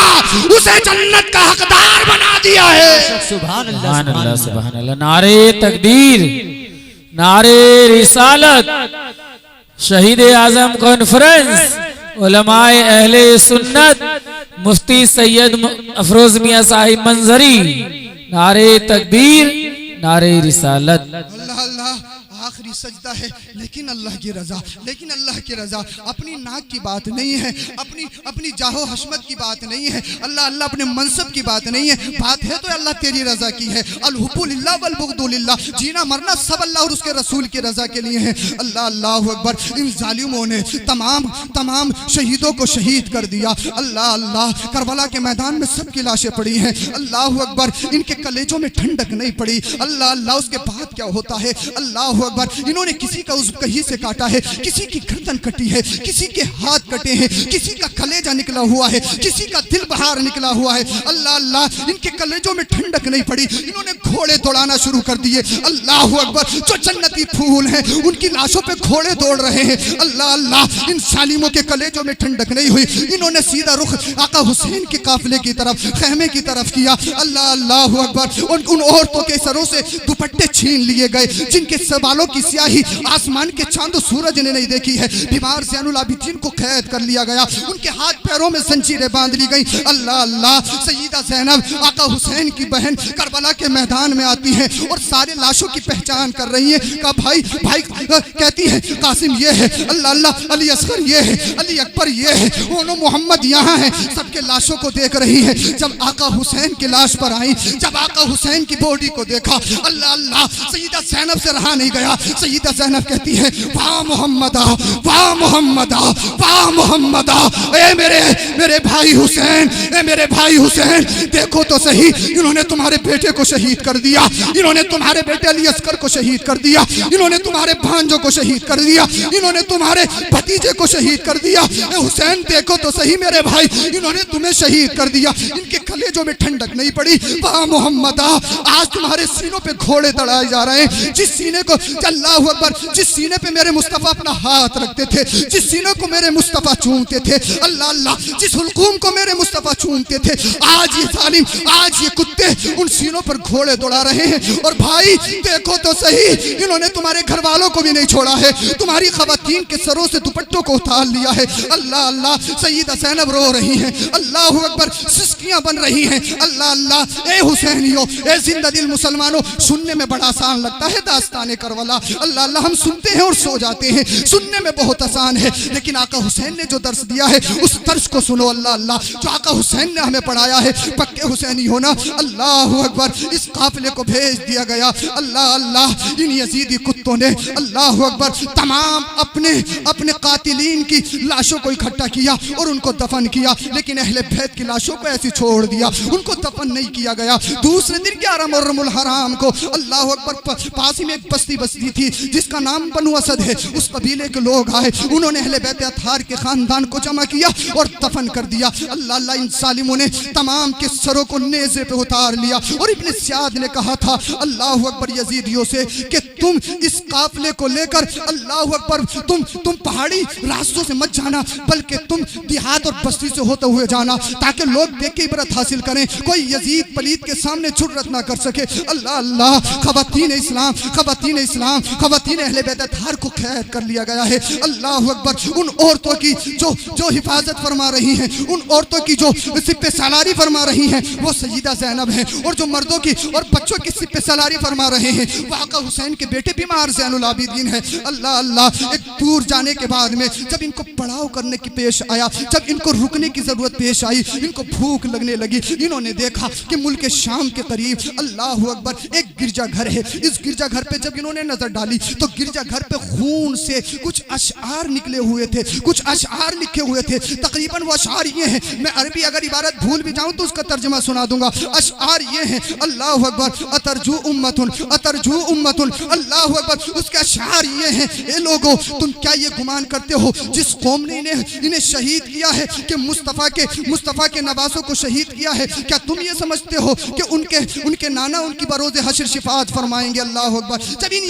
اسے جنت کا حقدار بنا دیا ہے۔ سبحان سبحان اللہ اللہ سبحان اللہ۔ نعرے تکبیر، نعرے رسالت، شہید اعظم کانفرنس، علماء اہل سنت، مفتی سید افروز میاں صاحب منظری، نعرے تکبیر، نعرے رسالت۔ اللہ اللہ آخری سجدہ ہے، لیکن اللہ کی رضا، لیکن اللہ کی رضا اپنی ناک کی بات نہیں ہے، اپنی جاہ و حشمت کی بات نہیں ہے، اللہ اللہ اپنے منصب کی بات نہیں ہے، بات ہے تو اللہ تیری رضا کی ہے۔ الحب للہ والبغض للہ، جینا مرنا سب اللہ اور اس کے رسول کی رضا کے لیے ہے۔ اللہ اللہ اکبر، ان ظالموں نے تمام شہیدوں کو شہید کر دیا۔ اللہ اللہ، کربلا کے میدان میں سب کی لاشیں پڑی ہیں۔ اللہ اکبر، ان کے کلیجوں میں ٹھنڈک نہیں پڑی۔ اللہ اللہ، اس کے بعد کیا ہوتا ہے؟ اللہ اکبر، انہوں نے کسی کا عضو کہیں سے کاٹا ہے، کسی کی گردن کٹی ہے، کسی کے ہاتھ کٹے ہیں، کسی کا کلیجہ نکلا ہوا ہے، کسی کا دل باہر نکلا ہوا ہے۔ اللہ اللہ، ان کے کلیجوں میں ٹھنڈک نہیں پڑی، انہوں نے گھوڑے دوڑانا شروع کر دیے۔ اللہ اکبر، جو جنتی پھول ہیں ان کی لاشوں پہ گھوڑے دوڑ رہے ہیں۔ اللہ اللہ، ان ظالموں کے کلیجوں میں ٹھنڈک نہیں ہوئی، انہوں نے سیدھا رخ آقا حسین کے قافلے کی طرف، خیمے کی طرف کیا۔ اللہ اللہ اکبر، ان عورتوں کے سروں سے دوپٹے چھین لیے گئے جن کے بالوں کی سیاہی آسمان کے چاند و سورج نے نہیں دیکھی ہے۔ بیمار زین العابدین کو قید کر لیا گیا، ان کے ہاتھ پیروں میں زنجیریں باندھ لی گئیں۔ اللہ اللہ، سیدہ زینب آقا حسین کی بہن کربلا کے میدان میں آتی ہیں اور سارے لاشوں کی پہچان کر رہی ہیں۔ کہا بھائی کہتی ہے قاسم یہ ہے، اللہ اللہ علی اصغر یہ ہے، علی اکبر یہ ہے، اونو محمد یہاں ہے، سب کے لاشوں کو دیکھ رہی ہے۔ جب آقا حسین کی لاش پر آئی، جب آقا حسین کی باڈی کو دیکھا، اللہ اللہ، سیدہ زینب سے رہا نہیں گیا۔ سیدہ زینب کہتی ہے واہ محمدہ، واہ محمدہ، واہ محمدہ، اے میرے بھائی حسین، اے میرے بھائی حسین، دیکھو تو صحیح، انہوں نے تمہارے بیٹے کو شہید کر دیا، انہوں نے تمہارے بیٹے علی اصغر کو شہید کر دیا، انہوں نے تمہارے بھانجوں کو شہید کر دیا، انہوں نے تمہارے بھتیجے کو شہید کر دیا۔ اے حسین دیکھو تو صحیح میرے بھائی، انہوں نے تمہیں شہید کر دیا، ان کے کلیجوں میں ٹھنڈک نہیں پڑی۔ واہ محمدہ، آج تمہارے سینوں پہ گھوڑے دڑائے جا رہے ہیں، جس سینے کو اللہ اکبر، جس سینے پہ میرے مصطفیٰ اپنا ہاتھ رکھتے تھے، جس سینے کو میرے مصطفیٰ چومتے تھے، اللہ اللہ، جس حلقوم کو میرے مصطفیٰ چومتے تھے، آج یہ ظالم، آج یہ کتے ان سینوں پر گھوڑے دوڑا رہے ہیں۔ اور بھائی دیکھو تو صحیح، انہوں نے تمہارے گھر والوں کو بھی نہیں چھوڑا ہے، تمہاری خواتین کے سروں سے دوپٹوں کو اتار لیا ہے۔ اللہ اللہ، سیدہ زینب رو رہی ہیں، اللہ اکبر، سسکیاں بن رہی ہیں۔ اللہ اللہ، اے حسینیوں، اے زندہ دل مسلمانوں، سننے میں بڑا آسان لگتا ہے داستان کربلا، اللہ اللہ، ہم سنتے ہیں اور سو جاتے ہیں، سننے میں بہت آسان ہے، لیکن آقا حسین نے جو درس دیا ہے اس درس کو سنو۔ اللہ اللہ، جو آقا حسین نے ہمیں پڑھایا ہے، پکے حسینی ہونا۔ اللہ اکبر، اس قافلے کو بھیج دیا گیا۔ اللہ اللہ، ان یزیدی کتوں نے اللہ اکبر تمام اپنے قاتلین کی لاشوں کو اکٹھا کیا اور ان کو دفن کیا، لیکن اہل بیت کی لاشوں کو ایسی چھوڑ دیا، ان کو دفن نہیں کیا گیا۔ دوسرے دن 11 محرم الحرام کو اللہ اکبر پاس ہی میں ایک بستی تھی جس کا نام بنو اسد ہے، اس قبیلے کے لوگ آئے، انہوں نے اہل بیت اطہار کے خاندان کو جمع کیا اور دفن کر دیا۔ اللہ اللہ، ان ظالموں نے تمام کے سروں کو نیزے پہ اتار لیا، اور ابن سیاد نے کہا تھا اللہ اکبر یزیدیوں سے کہ تم اس قافلے کو لے کر اللہ اکبر تم پہاڑی راستوں سے مت جانا، بلکہ تم دیہات اور بستی سے ہوتے ہوئے جانا، تاکہ لوگ دیکھ کے عبرت حاصل کریں، کوئی یزید پلید کے سامنے جرأت نہ کر سکے۔ اللہ اللہ، خواتین اسلام، خواتین اہل بیت اطہار کو قید کر لیا گیا ہے۔ اللہ اکبر، ان عورتوں کی جو حفاظت فرما رہی ہیں، ان عورتوں کی جو سپہ سالاری فرما رہی ہیں، وہ سیدہ زینب ہیں، اور جو مردوں کی اور بچوں کی سپہ سالاری فرما رہے ہیں وہ آقا حسین کے بیٹے بیمار زین العابدین ہیں۔ اللہ اللہ، ایک دور جانے کے بعد میں جب ان کو پڑاؤ کرنے کی پیش آیا، جب ان کو رکنے کی ضرورت پیش آئی، ان کو بھوک لگنے لگی، انہوں نے دیکھا کہ ملک شام کے قریب اللہ اکبر ایک گرجا گھر ہے۔ اس گرجا گھر پہ جب انہوں نے نظر ڈالی تو گرجا گھر پہ خون سے کچھ اشعار نکلے ہوئے تھے، کچھ اشعار لکھے ہوئے تھے۔ تقریباً وہ اشعار یہ ہیں، میں عربی اگر عبارت بھول بھی جاؤں تو اس کا ترجمہ سنا دوں گا۔ اشعار یہ ہیں، اللہ اکبر، اترجو امتن، اترجو امتن، اللہ اکبر۔ اس کے اشعار یہ ہیں، اے لوگوں، تم کیا یہ گمان کرتے ہو جس قوم نے انہیں شہید کیا ہے کہ مصطفیٰ کے نواسوں کو شہید کیا ہے، کیا تم یہ سمجھتے ہو کہ ان کے نانا ان کی بروز حشر شفاعت فرمائیں گے؟ اللہ اکبر۔ جب ان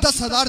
10,000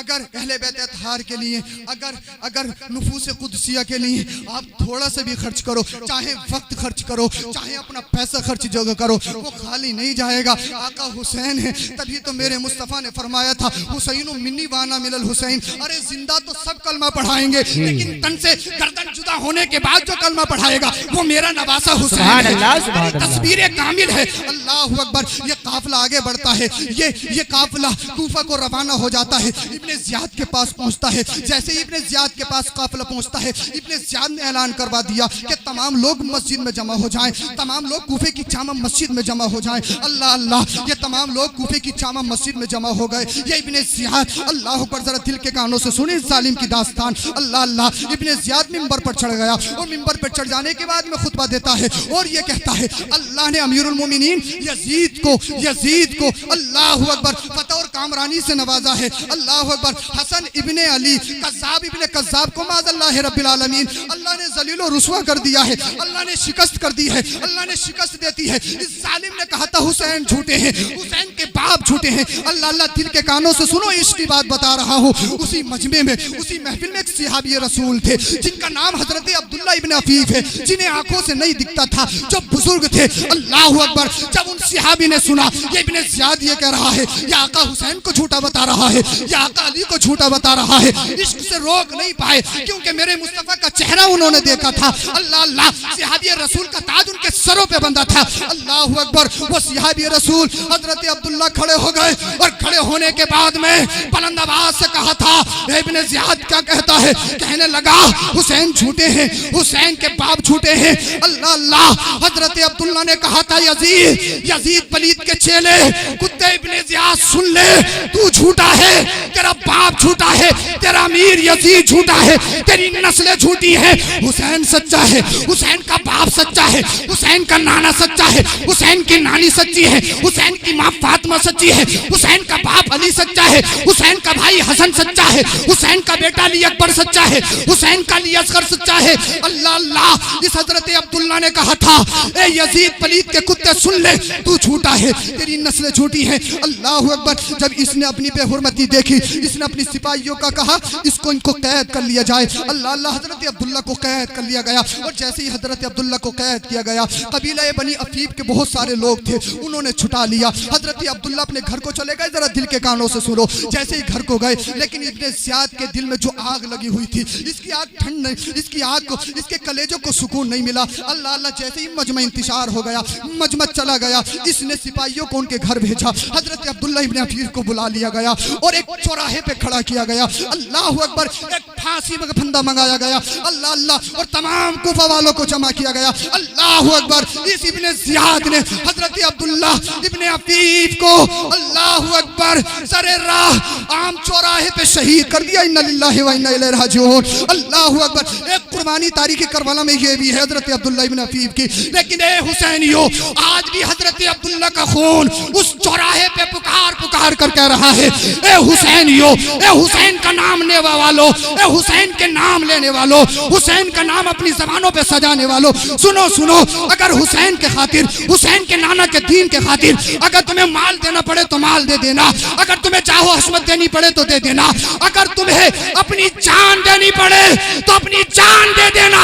اگر اہل بیت اطہار کے لیے، اگر نفوس قدسیہ کے لیے آپ تھوڑا سا بھی خرچ کرو، چاہے وقت خرچ کرو، چاہے اپنا پیسہ خرچ جگہ کرو، وہ خالی نہیں جائے گا۔ آقا حسین ہے، تبھی تو میرے مصطفیٰ نے فرمایا تھا حسین منی وانا من الحسین، ارے زندہ تو سب کلمہ پڑھائیں گے لیکن تن سے گردن جدا ہونے کے بعد جو کلمہ پڑھائے گا وہ میرا نواسہ حسین ہے، تصویر کامل ہے۔ اللہ اکبر۔ یہ قافلہ آگے بڑھتا ہے، یہ قافلہ کوفہ کو روانہ ہو جاتا ہے، ابن زیاد کے پاس پہنچتا ہے۔ جیسے ابن زیاد کے پاس قافلہ پہنچتا ہے، ابن زیاد نے اعلان کروا دیا کہ تمام لوگ مسجد میں جمع ہو جائیں، تمام لوگ کوفے کی جامع مسجد میں جمع ہو جائیں۔ اللہ اللہ، یہ تمام لوگ کوفے کی جامع مسجد میں جمع ہو گئے۔ یہ ابن زیاد، اللہ اکبر، ذرا دل کے کانوں سے سنیں ظالم کی داستان۔ اللہ اللہ، ابن زیاد ممبر پر چڑھ گیا اور ممبر پر چڑھ جانے کے بعد میں خطبہ دیتا ہے اور یہ کہتا ہے اللہ نے امیر المومنین یزید کو اللہ اکبر فتح اور کامرانی سے نوازا ہے۔ اللہ اکبر۔ حسن ابن علی کذاب ابن کذاب کو معاذ اللہ رب العالمین اللہ نے ذلیل و رسوا کر دیا ہے، اللہ نے شکست کر دی ہے، اللہ نے شکست دیتی ہے۔ اس ظالم نے کہا تھا حسین جھوٹے ہیں، حسین کے باپ جھوٹے ہیں۔ اللہ اللہ، دل کے کانوں سے سنو، عشق کی بات بتا رہا ہوں۔ اسی مجمع میں، اسی محفل میں ایک صحابی رسول تھے جن کا نام حضرت عبداللہ ابن عفیف ہے، جنہیں آنکھوں سے نہیں دکھتا تھا، جو بزرگ تھے۔ اللہ اکبر۔ جب ان صحابی نے سنا یہ ابن زیاد یہ کہہ رہا ہے، یہ آقا حسین کو جھوٹا بتا رہا ہے، یہ آقا علی کو جھوٹا بتا رہا ہے، عشق سے روک نہیں پائے کیونکہ میرے مصطفیٰ کا چہرہ انہوں نے دیکھا تھا۔ اللہ اللہ، صحابی رسول کا تاج ان کے سروں پہ بندھا تھا۔ اللہ اکبر۔ وہ صحابی رسول حضرت عبداللہ کھڑے ہو گئے اور کھڑے ہونے کے بعد میں بلند آواز سے کہا تھا ابن زیاد کیا کہتا ہے؟ کہنے لگا حسین جھوٹے ہیں، حسین کے باپ جھوٹے ہیں۔ اللہ اللہ، حضرت عبداللہ نے کہا تھا یزید پلید کے چیلے کتے ابن زیاد سن لے، تو جھوٹا ہے، تیرا باپ جھوٹا ہے، تیرا امیر یزید جھوٹا ہے، تیری نسلیں جھوٹی ہیں۔ حسین سچا ہے، حسین کا باپ سچا ہے، حسین کا نانا سچا ہے، حسین کی نانی سچی ہے، حسین کی ماں فاطمہ سچی ہے، حسین کا باپ علی سچا ہے، حسین کا بھائی حسن سچا ہے، حسین کا بیٹا علی اکبر سچا ہے، حسین کا علی اصغر سچا ہے۔ اللہ اللہ، اس حضرت عبداللہ نے کہا تھا اے یزید پلید کے کتے سن لے، تو جھوٹا ہے، تیری نسلیں جھوٹی ہیں۔ اللہ اکبر۔ جب اس نے اپنی بے حرمتی دیکھی، اس نے اپنی سپاہیوں کا کہا ان کو قید کر لیا جائے۔ اللہ اللہ، حضرت عبداللہ کو قید کر لیا گیا اور جیسے ہی حضرت عبداللہ کو قید کیا گیا، قبیلہ بنی عفیف کے بہت سارے لوگ تھے، انہوں نے چھٹا لیا۔ حضرت عبداللہ اپنے گھر کو چلے گئے، ذرا دل کے کانوں سے سنو۔ جیسے ہی گھر کو گئے، لیکن ابن زیاد کے دل میں جو آگ لگی ہوئی تھی، اس کی آگ ٹھنڈ نہیں، اس کی آگ کو، اس کے کلیجوں کو سکون نہیں ملا۔ اللہ اللہ، جیسے ہی مجمع انتشار ہو گیا، مجمع چلا گیا، اس نے سپاہیوں کو ان کے گھر بھیجا۔ حضرت عبداللہ ابن عفیف کو بلا لیا گیا اور ایک چوراہے پہ کھڑا کیا گیا۔ اللہ اکبر۔ ایک پھانسی میں پھندا منگایا گیا۔ اللہ اللہ، اور تمام کوفہ والوں کو جمع کیا گیا۔ اللہ اکبر۔ اس ابن زیاد نے حضرت عبداللہ ابن عفیف کو اللہ اکبر سر راہ عام چوراہے پہ شہید کر دیا۔ انا للہ و انا الیہ راجعون۔ اللہ اکبر۔ ایک قربانی تاریخ کربلا میں یہ بھی ہے حضرت عبداللہ ابن عفیف کی، لیکن اے حسینیو، آج بھی حضرت عبداللہ کا خون اس چوراہے پہ پکار پکار کر کہہ رہا ہے اے حسینیو، اے حسین کا نام لینے والو، اے حسین کے نام لینے والو، حسین کا نام اپنی زبانوں پہ سجانے والو، سنو سنو، اگر حسین کے خاطر، حسین کے نانا کے دین کے خاطر اگر تمہیں مال دینا پڑے تو مال دے دینا، اگر تمہیں چاہو عصمت دینی پڑے تو دے دینا، اگر تمہیں اپنی جان دینی پڑے تو اپنی جان دے دینا،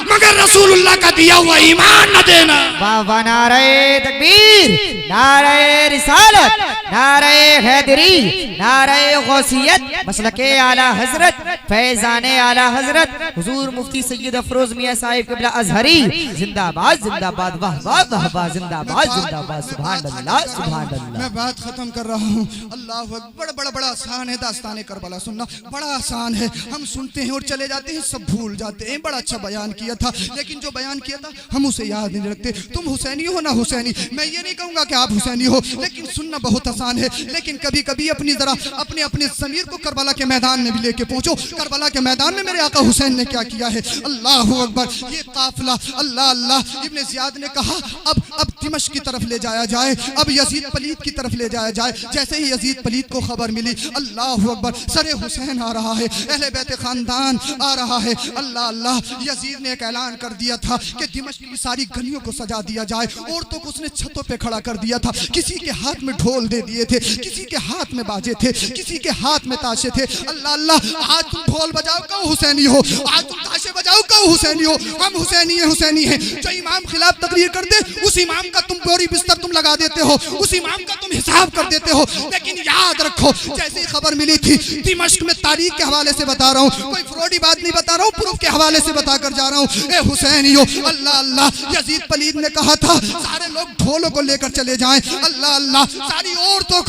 مگر رسول اللہ کا دیا ہوا ایمان نہ دینا۔ واہ، نعرہ تکبیر، نعرہ رسالت، نعرہ حیدری، نعرہ غوثیت، مسلک اعلیٰ حضرت، فیضان اعلیٰ حضرت حضور مفتی سید افروز میاں صاحب قبلہ ازہری زندہ باد، زندہ باد، واہ واہ واہ واہ، زندہ باد، زندہ باد، سبحان اللہ، سبحان اللہ۔ میں بات ختم کر رہا ہوں۔ اللہ اکبر۔ بڑا آسان ہے داستان کربلا سننا، بڑا آسان ہے، ہم سنتے ہیں اور چلے جاتے ہیں، سب بھول جاتے ہیں۔ بڑا اچھا بیان کیا تھا، لیکن جو بیان کیا تھا ہم اسے یاد نہیں رکھتے۔ تم حسینی ہو نہ حسینی، میں یہ نہیں کہوں گا کہ آپ حسینی ہو، لیکن سننا بہت آسان ہے۔ لیکن کبھی کبھی اپنی ذرا اپنے ضمیر کو کربلا کے میدان میں بھی لے کے پہنچو۔ کربلا کے میدان میں میرے آقا حسین نے کیا ہے۔ اللہ اکبر۔ یہ قافلہ، اللہ اللہ، ابن زیاد نے کہا اب دمشق کی طرف لے جایا جائے، اب یزید پلید کی طرف لے جایا جائے۔ جیسے ہی یزید پلید کو خبر ملی، اللہ اکبر، سر حسین آ رہا ہے، اہل بیت خاندان آ رہا ہے، اللہ اللہ، یزید نے ایک اعلان کر دیا تھا کہ دمشق کی ساری گلیوں کو سجا دیا جائے۔ عورتوں کو اس نے چھتوں پہ کھڑا کر دیا تھا، کسی کے ہاتھ میں ڈھول دے دیے تھے، کسی کے ہاتھ میں باجے تھے، کسی کے ہاتھ میں تاشے تھے۔ اللہ اللہ، آج تم ڈھول بجاؤ کہو حسینی ہو، آج تم تاشے بجاؤ کہو حسینی ہو، ہم حسینی ہیں، حسینی ہیں۔ جو امام خلاف تقریر کر دے، اس امام کا تم بوری بستر تم لگا دیتے ہو، اس امام کا تم حساب کر دیتے ہو۔ لیکن یاد رکھو، جیسے خبر ملی تھی دمشق میں، تاریخ کے حوالے سے بتا رہا ہوں، کوئی فروڈی بات نہیں بتا رہا ہوں، پروف کے حوالے سے بتا کر جا رہا ہوں، اے حسینیو، اللہ اللہ، یزید پلید نے کہا تھا سارے لوگ ڈھولوں کو لے کر چلے جائیں، اللہ اللہ، ساری عورتوں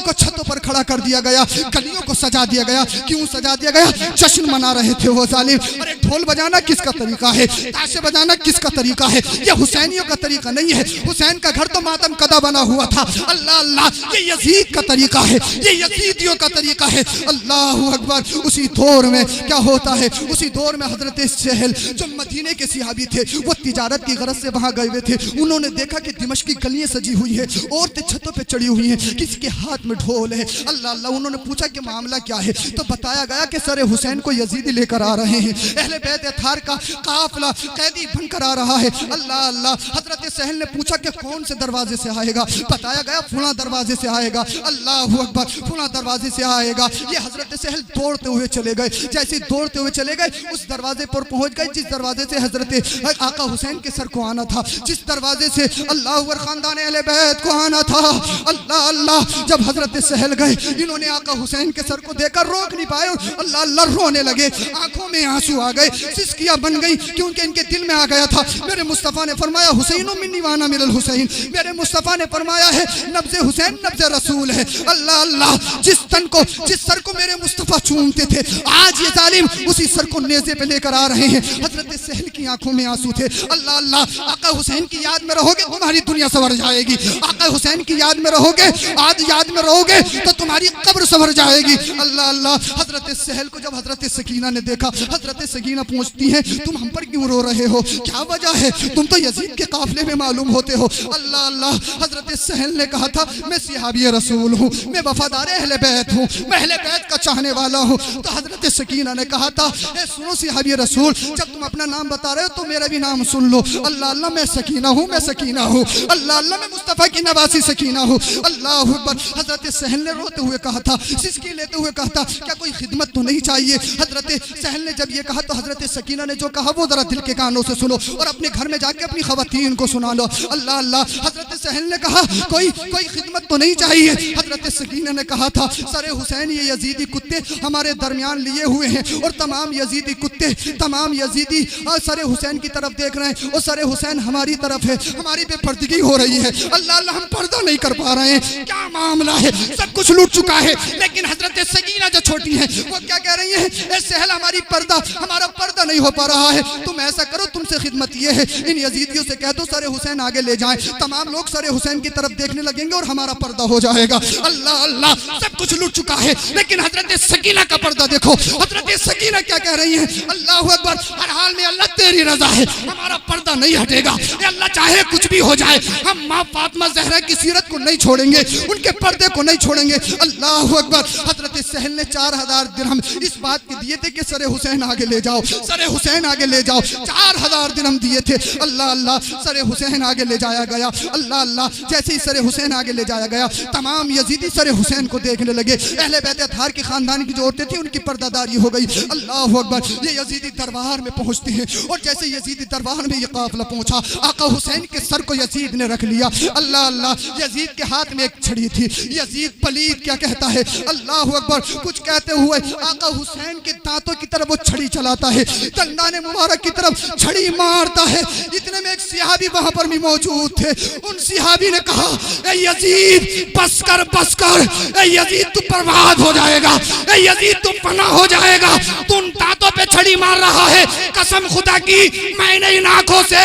کو چھتوں پر کھڑا کر دیا گیا، گلیوں کو سجا دیا گیا۔ کیوں سجا دیا گیا؟ جشن منا رہے تھے وہ ظالم۔ ارے ڈھول بجانا کس کا طریقہ ہے؟ تاشے بجانا کس کا طریقہ ہے؟ یہ حسینیوں کا طریقہ نہیں ہے۔ حسین کا گھر تو ماتم کدا بنا ہوا تھا، اللہ اللہ، یہ یزید کا طریقہ ہے، یہ یزیدیوں کا طریقہ ہے، اللہ اکبر۔ اسی دور میں کیا ہوتا ہے، اسی دور میں حضرت سہل جو مدینے کے صحابی تھے، وہ تجارت کی غرض سے وہاں گئے ہوئے تھے، انہوں نے دیکھا کہ دمشق کی گلیاں سجی ہوئی ہیں، عورتیں چھتوں پہ چڑھی ہوئی ہیں، کسی کے ہاتھ میں ڈھول ہے، اللہ اللہ۔ انہوں نے پوچھا کہ معاملہ کیا ہے، تو بتایا گیا کہ سر حسین کو یزیدی لے کر آ رہے ہیں، اہل بیت اطہار کا قافلہ قیدی بن کر آ رہا ہے، اللہ اللہ۔ حضرت سہل نے پوچھا کہ کون سے دروازے سے آئے گا، بتایا گیا فلاں دروازے سے آئے گا، اللہ اکبر، فلاں دروازے سے آئے گا۔ یہ حضرت سہل دوڑتے ہوئے چلے گئے، جیسے دوڑتے ہوئے چلے گئے اس دروازے پر پہنچ گئے جس دروازے سے حضرت آقا حسین کے سر کو آنا تھا، جس دروازے سے اللہ اکبر خاندان اہل بیت کو آنا تھا، اللہ اللہ۔ جب حضرت سہل گئے، انہوں نے آقا حسین کے سر کو دیکھ کر روک نہیں پائے، اللہ اللہ، رونے لگے، آنکھوں میں آنسو آ گئے، سسکیاں بن گئی، کیونکہ ان کے دل میں آ گیا تھا میرے مصطفیٰ نے فرمایا حسین منی وانا من الحسین، میرے مصطفیٰ نے فرمایا ہے نبض حسین نبض رسول ہے، اللہ اللہ۔ جس تن کو، جس سر کو میرے مصطفیٰ چومتے تھے، آج یہ ظالم اسی سر کو نیزے پہ لے کر آ رہے ہیں۔ حضرت سہل کی آنکھوں میں آنسو تھے، اللہ اللہ۔ آقا حسین کی یاد میں رہو گے تمہاری دنیا سنور جائے گی، آقا حسین کی یاد میں رہو گے، آج یاد میں رہو گے تو تمہاری قبر سنور جائے گی، اللہ اللہ۔ حضرت سہل کو جب حضرت سکینہ نے دیکھا، حضرت سکینہ پوچھتی ہیں تم ہم پر کیوں رو رہے ہو، کیا وجہ ہے، تم تو یزید کے قافلے میں معلوم ہوتے ہو، اللہ اللہ۔ حضرت سہل نے کہا تھا میں صحابی رسول ہوں، میں وفادار اہل بیت ہوں، میں اہل بیت کا چاہنے والا ہوں۔ تو حضرت سکینہ نے کہا تھا اے سنو صحابی رسول، جب تم اپنا نام بتا رہے ہو تو میرا بھی نام سن لو، اللہ اللہ، میں سکینہ ہوں، میں سکینہ ہوں، اللہ اللہ، میں مصطفیٰ کی نواسی سکینہ ہوں، اللہ اکبر۔ حضرت سہل نے روتے ہوئے کہا تھا، سسکی لیتے ہوئے کہا تھا کیا کوئی خدمت تو نہیں چاہیے؟ حضرت سہل نے جب یہ کہا تو حضرت سکینہ نے جو کہا وہ ذرا دل کے کانوں سے سنو اور اپنے گھر میں جا کے اپنی خواتین کو سنا لو، اللہ اللہ۔ حضرت سہل نے کہا کوئی خدمت تو نہیں چاہیے؟ حضرت سکینہ نے کہا تھا سر حسین یہ یزیدی کتے ہمارے درمیان لیے ہوئے ہیں اور تمام یزیدی کتے، تمام یزیدی سر حسین کی طرف دیکھ رہے ہیں اور سر حسین ہماری طرف ہے، ہماری بے پردگی ہو رہی ہے، اللہ اللہ، ہم پردہ نہیں کر پا رہے ہیں، کیا معاملہ ہے، سب کچھ لوٹ چکا ہے۔ لیکن حضرت سکینہ جو چھوٹی ہیں وہ کیا کہہ رہی ہیں، اے سہل ہمارا پردہ نہیں ہو پا رہا ہے، تم ایسا کرو، تم سے خدمت یہ ہے ان یزیدیوں سے کہہ دو سر حسین آگے لے جائیں، تمام لوگ سر حسین کی طرف دیکھنے لگیں گے اور ہمارا پردہ ہو جائے گا، اللہ اللہ۔ سب کچھ لٹ چکا ہے لیکن حضرت سکینہ کا پردہ دیکھو، حضرت سکینہ کیا کہہ رہی ہیں، اللہ اکبر، ہر حال میں اللہ تیری رضا ہے، ہمارا پردہ نہیں ہٹے گا، اے اللہ چاہے کچھ بھی ہو جائے ہم ماں فاطمہ زہرا کی سیرت کو نہیں چھوڑیں گے، ان کے پردے کو نہیں چھوڑیں گے، اللہ اکبر۔ حضرت سہل نے 4000 درہم اس بات کے دیے تھے کہ سر حسین آگے لے جاؤ، سر حسین آگے لے جاؤ، 4000 درہم دیے تھے، اللہ اللہ۔ سر حسین آگے لے جایا گیا، اللہ اللہ۔ جیسے ہی سر حسین آگے لے جایا گیا تمام یزیدی سر حسین کو دیکھنے لگے، اہل بیت اطہار کی خاندان کی جو عورتیں تھیں ان کی پردہ داری ہو گئی، اللہ اکبر۔ یہ یزیدی دربار میں پہنچتے ہیں اور جیسے یزیدی دربار میں یہ قافلہ پہنچا، آقا حسین کے سر کو یزید نے رکھ لیا، اللہ اللہ۔ یزید کے ہاتھ میں ایک چھڑی تھی، یزید پلید کیا کہتا ہے، اللہ اکبر، کچھ کہتے ہوئے آقا حسین کے دانتوں کی طرف وہ چھڑی چلاتا ہے، دندان مبارک کی طرف چھڑی مارتا ہے۔ اتنے میں ایک صحابی وہاں پر بھی موجود تھے، ان صحابی نے کہا اے یزید بس کر، بس کر، اے یزید تو برباد ہو جائے گا، اے یزید تو فنا ہو جائے گا، تو ان دانتوں دانتوں پہ چھڑی مار رہا ہے. قسم خدا کی میں نے ان آنکھوں سے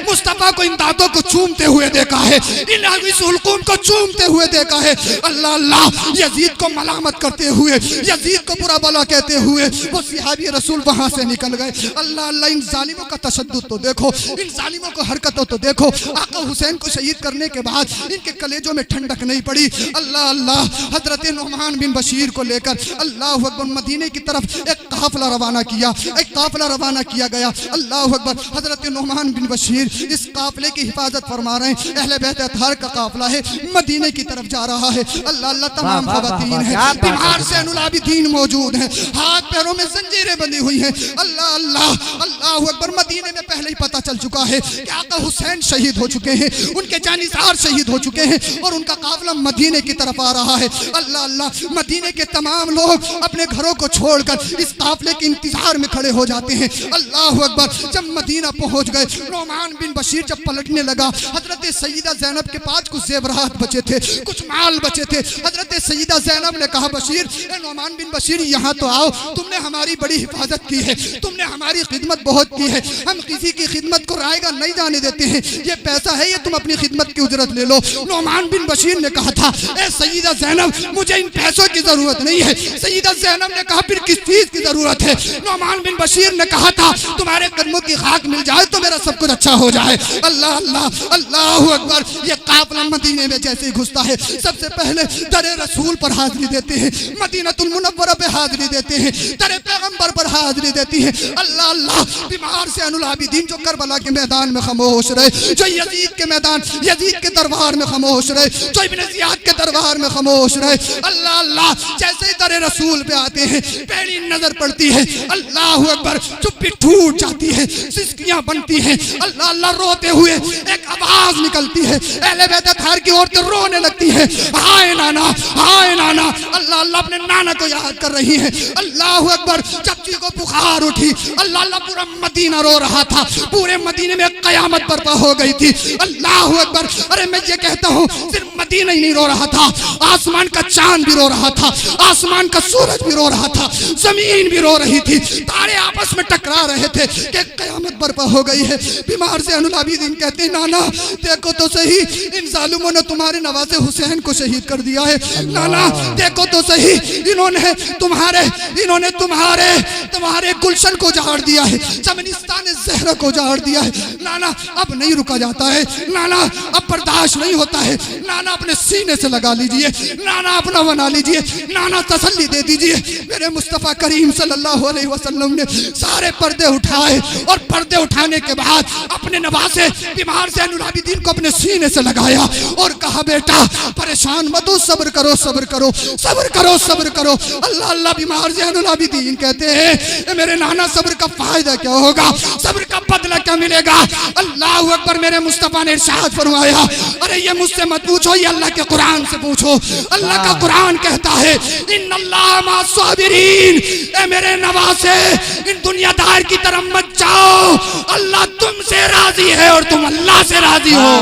مصطفیٰ کو ان دانتوں کو چومتے ہوئے دیکھا ہے, ان اس حلقوم کو چومتے ہوئے دیکھا ہے. اللہ اللہ, یزید کو ملامت کرتے ہوئے, یزید کو برا بلا کہتے ہوئے وہ صحابی رسول وہاں سے نکل گئے. اللہ اللہ, ان ظالموں کا تشدد تو دیکھو, ان ظالموں کو حرکتوں تو دیکھو. آقا حسین کو شہید کرنے کے بعد ان کے کلیجوں میں ٹھنڈک نہیں پڑی. اللہ اللہ, حضرت نعمان بن بشیر کو لے کر اللہ اکبر مدینے کی طرف ایک قافلہ روانہ کیا, ایک قافلہ روانہ کیا گیا. اللہ اکبر, حضرت نعمان بن بشیر اس قافلے کی حفاظت فرما رہے ہیں. اہل بیت اطہار کا قافلہ ہے, مدینے کی طرف جا رہا ہے. اللہ اللہ, تمام خواتین ہیں, بیمار زین العابدین موجود ہیں, ہاتھ پیروں میں زنجیریں بندھی ہوئی ہیں. اللہ اللہ, اللہ اکبر, مدینے میں پہلے ہی پتہ چل چکا ہے کہ آقا حسین شہید ہو چکے ہیں, ان کے جانثار شہید ہو چکے ہیں اور ان کا قافلہ مدینے کی طرف آ رہا ہے. اللہ اللہ, مدینے کے تمام لوگ اپنے گھروں کو چھوڑ کر اس قافلے کے انتظار میں کھڑے ہو جاتے ہیں. اللہ اکبر, جب مدینہ پہنچ گئے, نعمان بن بشیر جب پلٹنے لگا, حضرت سیدہ زینب کے پاس کچھ زیورات بچے تھے, کچھ مال بچے تھے. حضرت سیدہ زینب نے کہا, بشیر, اے نعمان بن بشیر, یہاں تو آؤ, تم نے ہماری بڑی حفاظت کی ہے, تم نے ہماری خدمت بہت کی ہے, ہم کسی کی خدمت کو رائے گا نہیں جانے دیتے ہیں, یہ پیسہ ہے, یہ تم اپنی خدمت کی اجرت لے لو. نعمان بن بشیر نے کہا تھا, اے سیدہ زینب, مجھے ان پیسوں کی ضرورت نہیں ہے. سیدہ زینب نے کہا, پھر کس چیز کی ضرورت ہے؟ نعمان بن بشیر نے کہا تھا, تمہارے قدموں کی خاک مل جائے تو میرا سب کچھ اچھا ہو جائے. اللہ اللہ, اللہ اکبر, یہ قافلہ مدینے میں جیسے ہی گھستا ہے, سب سے پہلے در رسول پر حاضری دیتے ہیں, مدینہ المنورہ پہ حاضری دیتے ہیں, در پیغمبر پر حاضری دیتی ہیں. اللہ اللہ, بیمار زین العابدین جو کربلا کے میدان میں خاموش رہے, جو یزید کے میدان, یزید کے دربار میں خاموش رہے, جو ابن زیاد کے دربار میں خاموش رہے. اللہ اللہ, جیسے ہی در رسول پہ آتے ہیں, پہلی نظر پڑتی ہے, اللہ اکبر, چپی ٹوٹ جاتی ہے, سسکیاں بنتی ہیں. اللہ اللہ, روتے ہوئے ایک آواز نکلتی ہے, اہل بیت اطہار کی عورتیں رونے لگتی ہیں, ہائے نانا, ہائے نانا. اللہ اللہ, اپنے نانا کو یاد کر رہی ہیں. اللہ اکبر, چچی کو بخار اٹھی. اللہ اللہ, پورا مدینہ رو رہا تھا, پورے مدینے میں قیامت برپا ہو گئی تھی. اللہ اکبر, ارے میں یہ کہتا ہوں, صرف مدینہ ہی نہیں رو رہا تھا, آسمان کا چاند بھی رو رہا تھا, آسمان کا سورج بھی رو رہا تھا, زمین بھی رو رہی تھی, تارے آپس میں ٹکرا رہے تھے کہ قیامت برپا ہو گئی ہے. بیمار زین العابدین کہتے ہیں, نانا دیکھو تو صحیح, ان ظالموں نے تمہارے نواسے حسین کو شہید کر دیا ہے. نانا دیکھو تو صحیح, انہوں نے تمہارے گلشن کو جھاڑ دیا ہے, چمنستان زہرہ کو جھاڑ دیا ہے. نانا اب نہیں رکا جاتا ہے, نانا اب برداشت نہیں ہوتا ہے, نانا اپنے سینے سے لگا لیجئے, نانا اپنا بنا لیجئے, نانا تسلی دے دیجئے. میرے مصطفیٰ کریم صلی اللہ علیہ وسلم نے سارے پردے اٹھائے, اور پردے اٹھانے کے بعد اپنے نواسے بیمار زین العابدین کو اپنے سینے سے لگایا اور کہا, بیٹا پریشان مت ہو, صبر کرو, صبر کرو, صبر کرو, صبر کرو. اللہ اللہ, بیمار زین العابدین کہتے ہیں, میرے نانا صبر کا فائدہ کیا ہوگا, صبر کا بدلہ کیا ملے گا؟ اللہ اکبر, میرے مصطفیٰ نے ارشاد فرمایا, ارے یہ مجھ سے مت پوچھو, یہ اللہ کے قرآن سے پوچھو. اللہ کا قرآن کہتا ہے, ان اللہ مع الصابرین. اے میرے نواسے, ان دنیا دار کی طرف مت جاؤ, اللہ تم سے راضی ہے اور تم اللہ سے راضی ہو.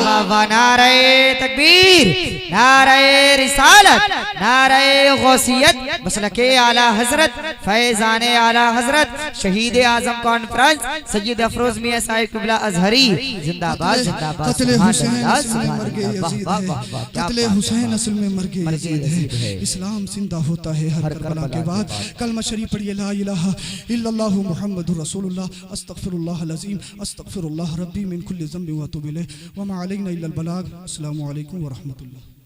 نعرہ تکبیر, نعرہ رسالت, نعرہ غوثیت, مسلک اعلی حضرت, فیضان اعلی حضرت, شہید اعظم کانفرنس سید افروز میاں صاحب قبلہ ازہری, زندہ باد, زندہ باد. قتل حسین اصل میں مرگ یزید ہے, قتل حسین اصل میں مرگ یزید ہے. اسلام زندہ ہوتا ہے ہر کربلا کے بعد. کلمہ شریف پڑھیے, لا الہ الا اللہ محمد رسول اللہ, استغفر اللہ العظیم, استغفر اللہ ربی من کل ذنب و اتوب الیہ, وما علینا الا البلاغ. السلام علیکم ورحمۃ اللہ.